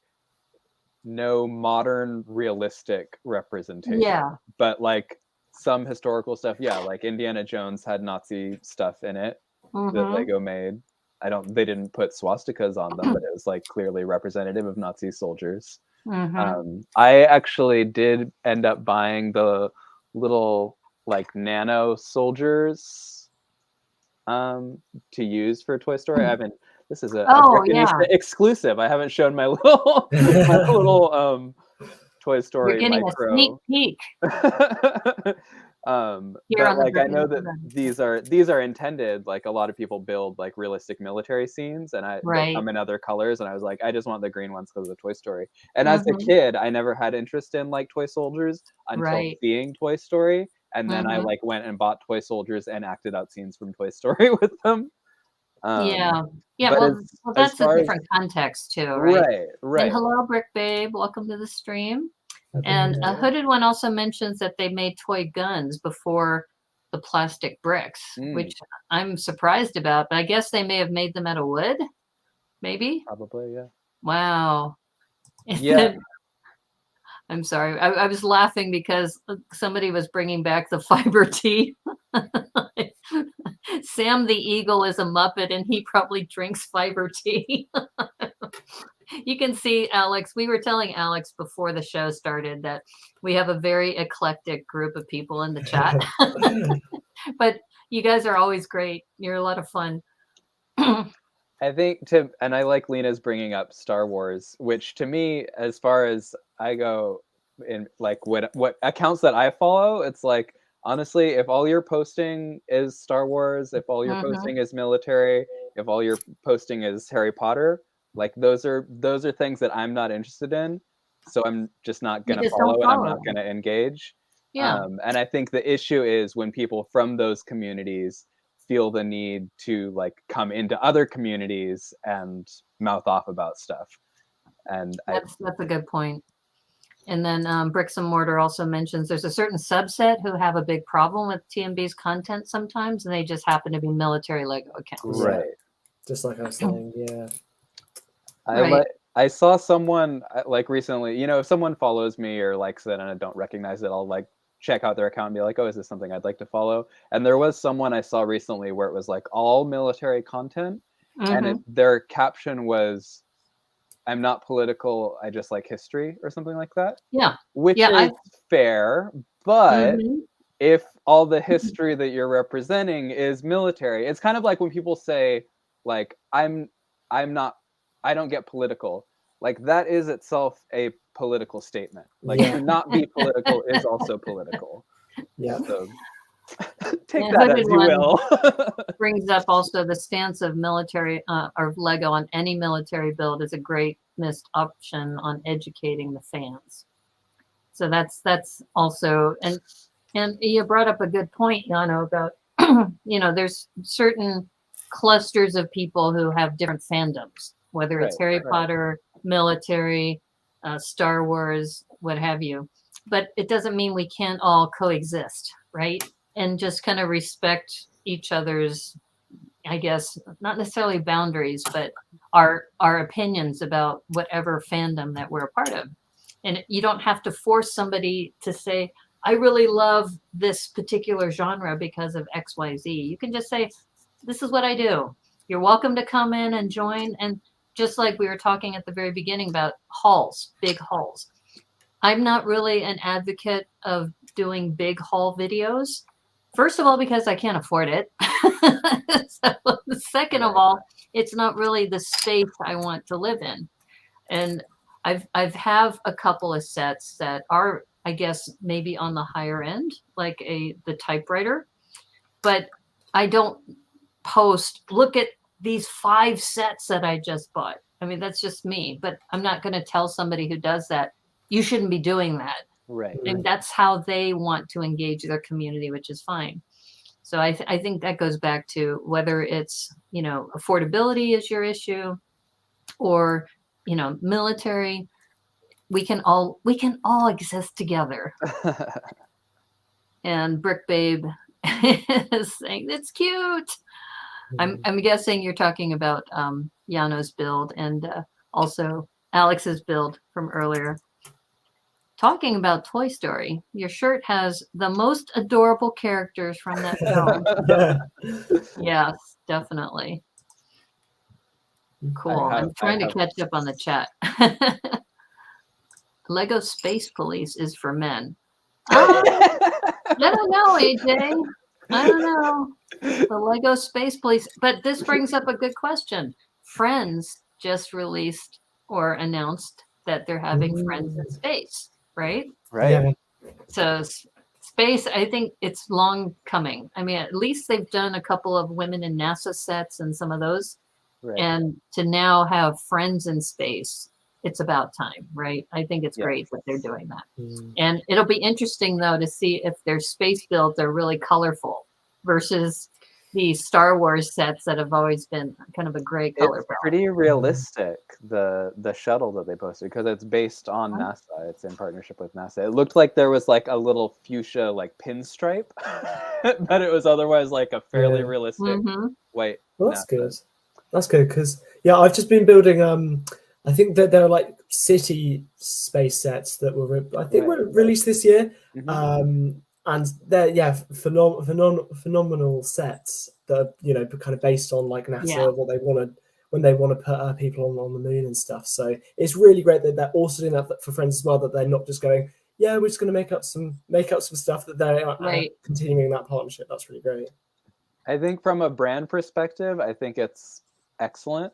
no modern realistic representation. Yeah. But like some historical stuff, like Indiana Jones had Nazi stuff in it that Lego made. They didn't put swastikas on them, but it was like clearly representative of Nazi soldiers. I actually did end up buying the little like nano soldiers to use for Toy Story. This is a exclusive. I haven't shown my little Toy Story. You're getting a sneak peek. But like I know that these are intended, like a lot of people build like realistic military scenes, and they come in other colors, and I was like, I just want the green ones because of Toy Story. And as a kid, I never had interest in like toy soldiers until seeing Toy Story, and then I like went and bought toy soldiers and acted out scenes from Toy Story with them. Well, that's a different context too, right? Right. And hello, Brick Babe, welcome to the stream. And a Hooded One also mentions that they made toy guns before the plastic bricks, which I'm surprised about, but I guess they may have made them out of wood, maybe? Probably, yeah. Wow. Yeah. I'm sorry. I was laughing because somebody was bringing back the fiber tee. Sam the Eagle is a Muppet, and he probably drinks fiber tea. You can see, Alex, we were telling Alex before the show started that we have a very eclectic group of people in the chat. But you guys are always great. You're a lot of fun. I think and I like Lena's bringing up Star Wars, which to me, as far as I go in like what accounts that I follow, it's like, honestly, if all you're posting is Star Wars, if all you're posting is military, if all you're posting is Harry Potter, like those are things that I'm not interested in, so I'm just not going to follow, and I'm not going to engage. And I think the issue is when people from those communities feel the need to like come into other communities and mouth off about stuff. And that's a good point. And then Bricks and Mortar also mentions there's a certain subset who have a big problem with TMB's content sometimes, and they just happen to be military Lego accounts. Right. Just like I was saying, yeah. I saw someone like recently, if someone follows me or likes it and I don't recognize it, I'll like check out their account and be like, oh, is this something I'd like to follow? And there was someone I saw recently where it was like all military content, and their caption was, I'm not political, I just like history, or something like that. Yeah. Which is fair, but if all the history that you're representing is military, it's kind of like when people say, like, I don't get political. Like, that is itself a political statement. Like, to not be political is also political. Yeah. So take that as you will. Brings up also the stance of military or Lego on any military build is a great missed option on educating the fans. So that's also, and you brought up a good point, Llano, about there's certain clusters of people who have different fandoms, whether it's Harry Potter, military, Star Wars, what have you. But it doesn't mean we can't all coexist, right? And just kind of respect each other's, I guess, not necessarily boundaries, but our opinions about whatever fandom that we're a part of. And you don't have to force somebody to say, I really love this particular genre because of XYZ. You can just say, this is what I do. You're welcome to come in and join. And just like we were talking at the very beginning about hauls, big hauls. I'm not really an advocate of doing big haul videos. First of all, because I can't afford it. Second of all, it's not really the space I want to live in. And I've have a couple of sets that are, I guess, maybe on the higher end, like the typewriter, but I don't post, look at these 5 sets that I just bought. I mean, that's just me, but I'm not going to tell somebody who does that, you shouldn't be doing that. Right. And that's how they want to engage their community, which is fine. So I think that goes back to whether it's, affordability is your issue or, military, we can all exist together. And Brick Babe is saying, it's cute. I'm guessing you're talking about Llano's build and also Alex's build from earlier. Talking about Toy Story, your shirt has the most adorable characters from that film. Yes, definitely. Cool. I'm trying to catch up on the chat. Lego Space Police is for men. I don't know, AJ. I don't know. The Lego Space Police. But this brings up a good question. Friends just released or announced that they're having Friends in Space, right? Right. Yeah. So space, I think it's long coming. I mean, at least they've done a couple of women in NASA sets and some of those. Right. And to now have Friends in Space, it's about time, right? I think it's great that they're doing that. And it'll be interesting, though, to see if their space builds are really colorful versus the Star Wars sets that have always been kind of a gray color. It's pretty realistic, the shuttle that they posted, because it's based on NASA. It's in partnership with NASA. It looked like there was like a little fuchsia like pinstripe, but it was otherwise like a fairly realistic white. Well, that's NASA. good. That's good because I've just been building. I think that there are like city space sets that were were released this year. And they're phenomenal sets that are, kind of based on like NASA, what they wanted when they want to put people on the moon and stuff. So it's really great that they're also doing that for Friends as well. That they're not just going, we're just going to make up some stuff. That they're continuing that partnership. That's really great. I think from a brand perspective, I think it's excellent.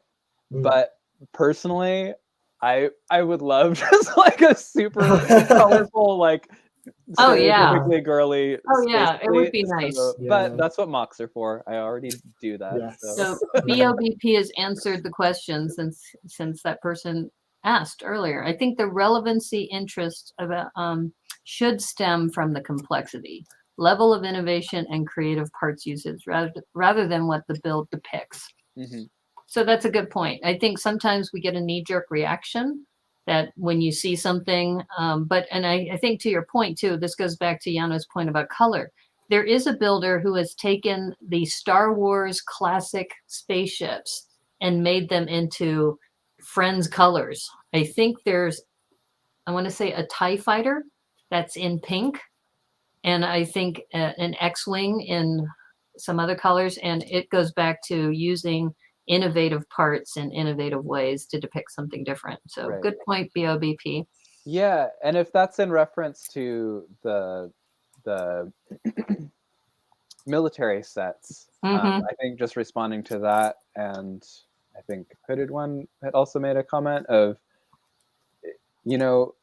But personally, I would love just like a super colorful like. Typically girly. It would be nice. But that's what mocks are for. I already do that. Yes. So BOBP has answered the question since that person asked earlier. I think the relevancy interest about should stem from the complexity, level of innovation, and creative parts usage rather than what the build depicts. So that's a good point. I think sometimes we get a knee-jerk reaction that when you see something, and I think to your point too, this goes back to Llano's point about color. There is a builder who has taken the Star Wars classic spaceships and made them into Friends colors. I think I want to say a TIE fighter that's in pink. and I think an X-Wing in some other colors. And it goes back to using innovative parts in innovative ways to depict something different. So Right. good point, BOBP. Yeah, and if that's in reference to the military sets, Mm-hmm. I think just responding to that, and I think Hooded One had also made a comment of, you know,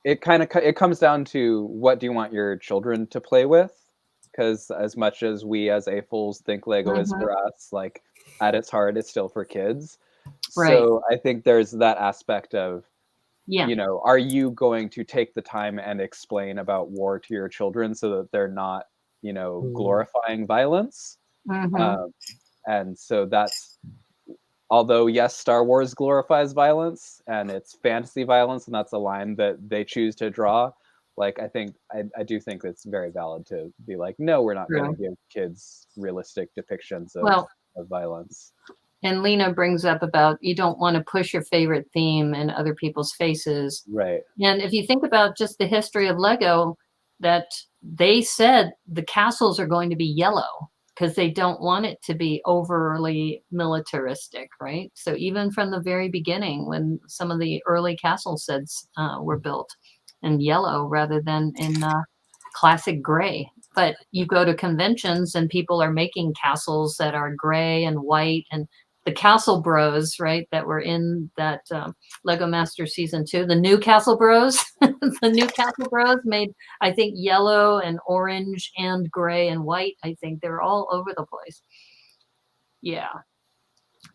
it kind of it comes down to what do you want your children to play with? Because as much as we as AFOLs think Lego is Mm-hmm. for us, like at its heart, it's still for kids. Right. So I think there's that aspect of, Yeah. are you going to take the time and explain about war to your children so that they're not, glorifying violence? Mm-hmm. Um, and so that's, although yes, Star Wars glorifies violence and it's fantasy violence, and that's a line that they choose to draw. Like, I do think it's very valid to be like, no, we're not going True. to give kids realistic depictions Well, of violence. and Lena brings up about you don't want to push your favorite theme in other people's faces. Right. And if you think about just the history of Lego, that they said the castles are going to be yellow because they don't want it to be overly militaristic, right? So even from the very beginning, when some of the early castle sets were built in yellow rather than in classic gray. But you go to conventions and people are making castles that are gray and white, and the Castle Bros, right, that were in that Lego Master Season 2, the new Castle Bros, the new Castle Bros made, I think, yellow and orange and gray and white. I think they're all over the place. Yeah,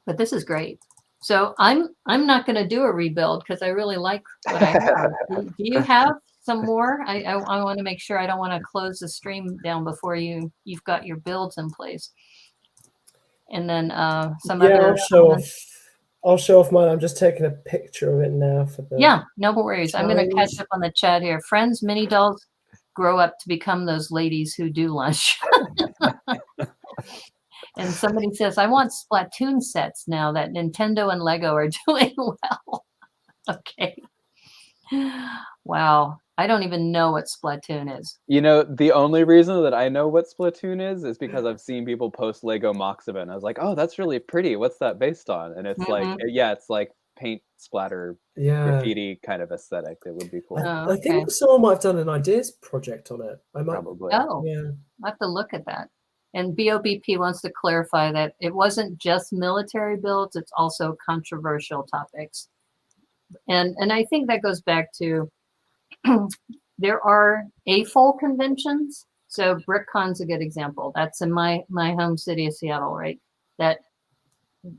but this is great. So I'm not going to do a rebuild because I really like what I have. Do you have some more? I want to make sure I don't want to close the stream down before you've got your builds in place. And then some Yeah, other. I'll show off mine. I'm just taking a picture of it now for the. Yeah, no worries. I'm going to catch challenge. up on the chat here. Friends, mini dolls grow up to become those ladies who do lunch. And somebody says, I want Splatoon sets now that Nintendo and Lego are doing well. Okay. Wow. I don't even know what Splatoon is. The only reason that I know what Splatoon is because I've seen people post Lego mocks of it, and I was like, oh, that's really pretty. What's that based on? And it's like, yeah, it's like paint splatter, graffiti kind of aesthetic. It would be cool. Oh, I okay. think someone might have done an ideas project on it. I might. Probably. Oh, Yeah. I'll have to look at that. And BOBP wants to clarify that it wasn't just military builds, it's also controversial topics. And I think that goes back to there are AFOL conventions. So BrickCon's a good example. That's in my home city of Seattle, right? That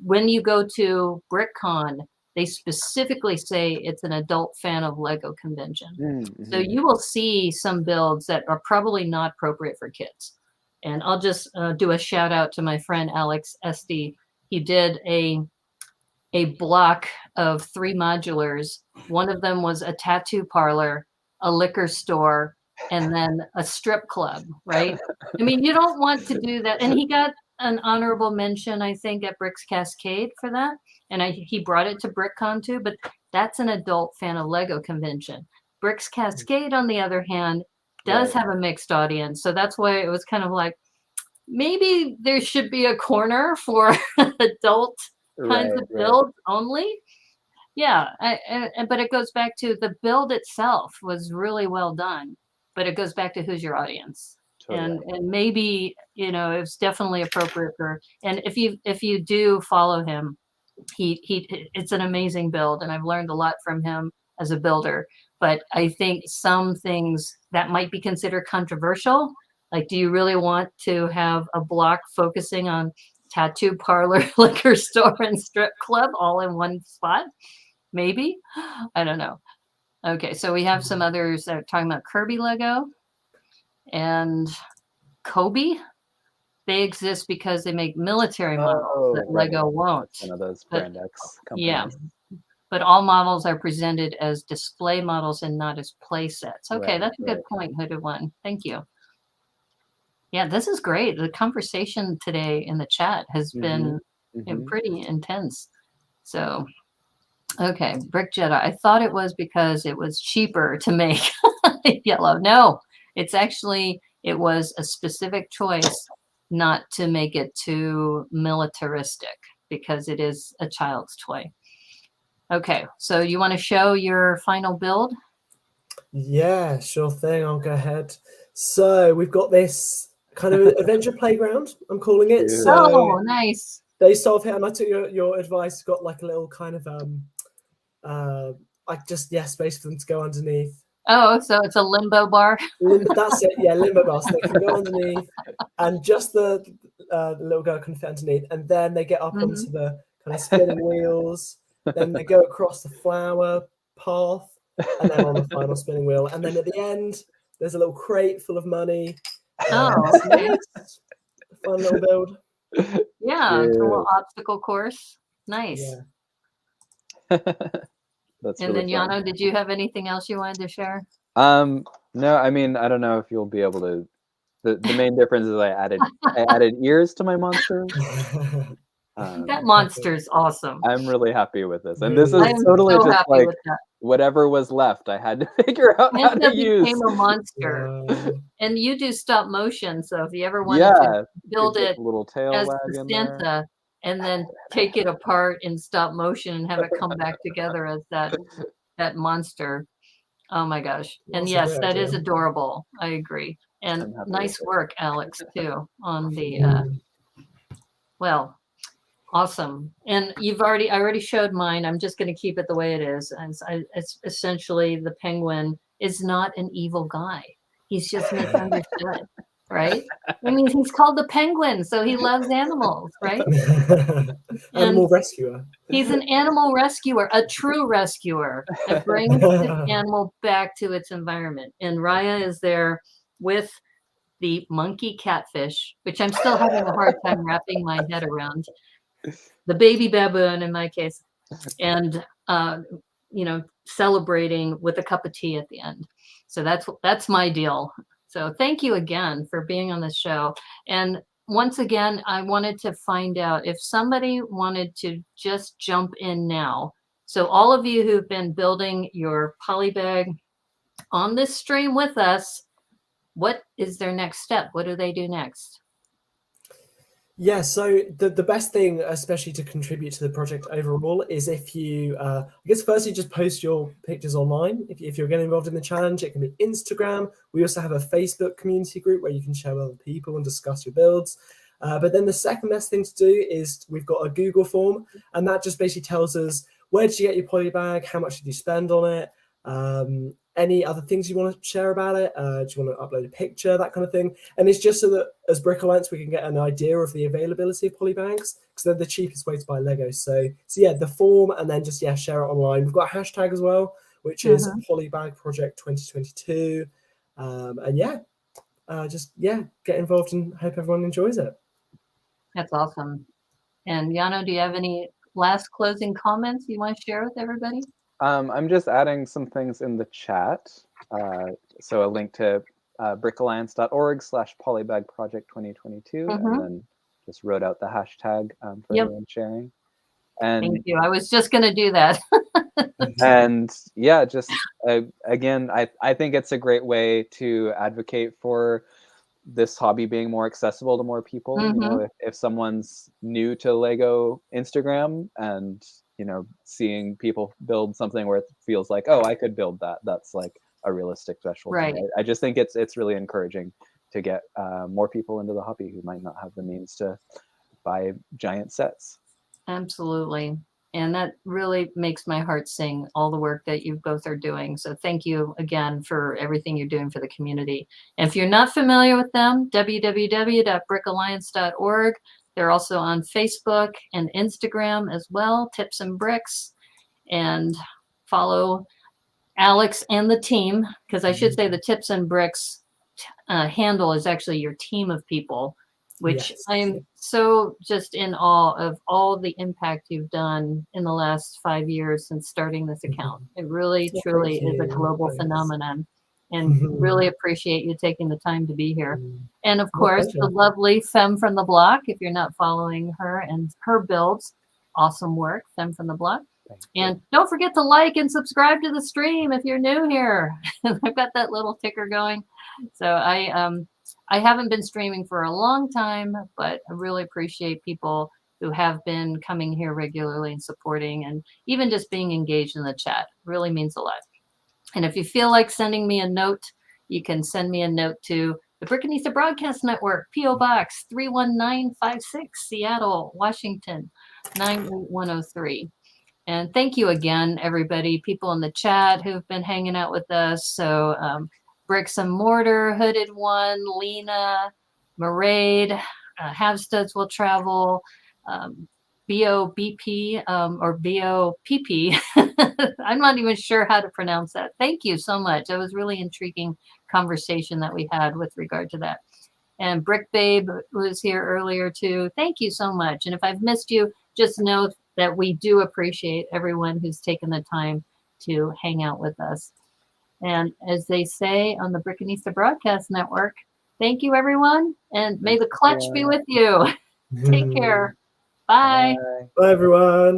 when you go to BrickCon, they specifically say it's an adult fan of Lego convention. Mm-hmm. So you will see some builds that are probably not appropriate for kids. And I'll just do a shout out to my friend Alex Esty. He did a block of 3 modulars. One of them was a tattoo parlor, a liquor store, and then a strip club, right? I mean, you don't want to do that. And he got an honorable mention, I think, at Bricks Cascade for that. And he brought it to BrickCon too, but that's an adult fan of Lego convention. Bricks Cascade, on the other hand, does have a mixed audience. So that's why it was kind of like, maybe there should be a corner for adult kinds of builds only. Yeah, but it goes back to the build itself was really well done, but it goes back to who's your audience. Totally. And maybe, it's definitely appropriate for, and if you do follow him, it's an amazing build, and I've learned a lot from him as a builder. But I think some things that might be considered controversial, like, do you really want to have a block focusing on tattoo parlor, liquor store, and strip club all in one spot? Maybe. I don't know. Okay, so we have some others that are talking about Kirby Lego and Kobe. They exist because they make military models that Lego won't. That's one of those brand X companies. Yeah, but all models are presented as display models and not as play sets. Okay, that's a good point, Hooded One. Thank you. Yeah, this is great. The conversation today in the chat has been pretty intense. So, okay, Brick Jedi. I thought it was because it was cheaper to make yellow. No, it's actually it was a specific choice not to make it too militaristic because it is a child's toy. Okay, so you want to show your final build? Yeah, sure thing. I'll go ahead. So we've got this kind of adventure playground, I'm calling it. Yeah. So Oh, nice. they sort of hit, and I took your advice, got like a little kind of like just space for them to go underneath. Oh, so it's a limbo bar. That's it, yeah, limbo bar. So they can go underneath, and just the little girl can fit underneath, and then they get up onto the kind of spinning wheels. Then they go across the flower path, and then on the final spinning wheel, and then at the end there's a little crate full of money. Oh, okay. It's a fun little build. Yeah, it's a little obstacle course. Nice. Yeah. That's And really then fun. Llano, did you have anything else you wanted to share? No, I mean, I don't know if you'll be able to. The main difference is I added ears to my monster. That monster's awesome. I'm really happy with this, and Really this is I am totally so just happy like with that. whatever was left. I had to figure out how And to that use. became a monster. Wow. And you do stop motion, so if you ever wanted to build get it the little tail as wag the in there. Santa and then take it apart in stop motion and have it come back together as that monster. Oh my gosh. And That's a yes, great that is idea. adorable. I agree. And I'm happy nice with it. work, Alex, too, on the well, awesome. And I already showed mine. I'm just going to keep it the way it is. It's essentially the penguin is not an evil guy. He's just misunderstood, right? I mean, he's called the penguin, so he loves animals, right? Animal rescuer. He's an animal rescuer, a true rescuer that brings the animal back to its environment. And Raya is there with the monkey catfish, which I'm still having a hard time wrapping my head around. The baby baboon in my case, and celebrating with a cup of tea at the end. So that's my deal. So thank you again for being on the show. And once again, I wanted to find out if somebody wanted to just jump in now. So all of you who've been building your Polybag on this stream with us, what is their next step? What do they do next? Yeah, so the best thing, especially to contribute to the project overall, is if you, I guess, firstly, just post your pictures online. If you're getting involved in the challenge, it can be Instagram. We also have a Facebook community group where you can share with other people and discuss your builds. But then the second best thing to do is we've got a Google form, and that just basically tells us where did you get your Polybag, how much did you spend on it, any other things you want to share about it, do you want to upload a picture, that kind of thing. And it's just so that as Brick Alliance we can get an idea of the availability of Polybags, because they're the cheapest way to buy Lego. So yeah, the form, and then just share it online. We've got a hashtag as well, which is Polybag Project 2022. And get involved and hope everyone enjoys it. That's awesome. And Llano, do you have any last closing comments you want to share with everybody? I'm just adding some things in the chat. So a link to brickalliance.org/polybagproject2022, and then just wrote out the hashtag for everyone sharing. And thank you. I was just going to do that. And yeah, just again, I think it's a great way to advocate for this hobby being more accessible to more people. You know, if someone's new to Lego Instagram and seeing people build something where it feels like, oh, I could build that, that's like a realistic threshold. Right. I just think it's really encouraging to get more people into the hobby who might not have the means to buy giant sets. Absolutely. And that really makes my heart sing, all the work that you both are doing. So thank you again for everything you're doing for the community. And if you're not familiar with them, www.brickalliance.org. They're also on Facebook and Instagram as well, Tips and Bricks. And follow Alex and the team, because I should say the Tips and Bricks handle is actually your team of people, which I am so just in awe of all the impact you've done in the last 5 years since starting this account. It really, truly is a global phenomenon, and really appreciate you taking the time to be here. And of course, the lovely Femme from the Block, if you're not following her and her builds, awesome work, Femme from the Block. And don't forget to like and subscribe to the stream if you're new here. I've got that little ticker going. So I I haven't been streaming for a long time, but I really appreciate people who have been coming here regularly and supporting, and even just being engaged in the chat. Really means a lot. And if you feel like sending me a note, you can send me a note to the Brick Broadcast Network, P.O. Box 31956, Seattle, Washington, 98103. And thank you again, everybody, people in the chat who've been hanging out with us. So Bricks and Mortar, Hooded One, Lena, Marade, Havstuds Will Travel, BOBP or BOPP. I'm not even sure how to pronounce that. Thank you so much. That was really intriguing conversation that we had with regard to that. And Brick Babe was here earlier too. Thank you so much. And if I've missed you, just know that we do appreciate everyone who's taken the time to hang out with us. And as they say on the Brickanista Broadcast Network, thank you, everyone. And may the clutch be with you. Take care. Bye. Bye, everyone.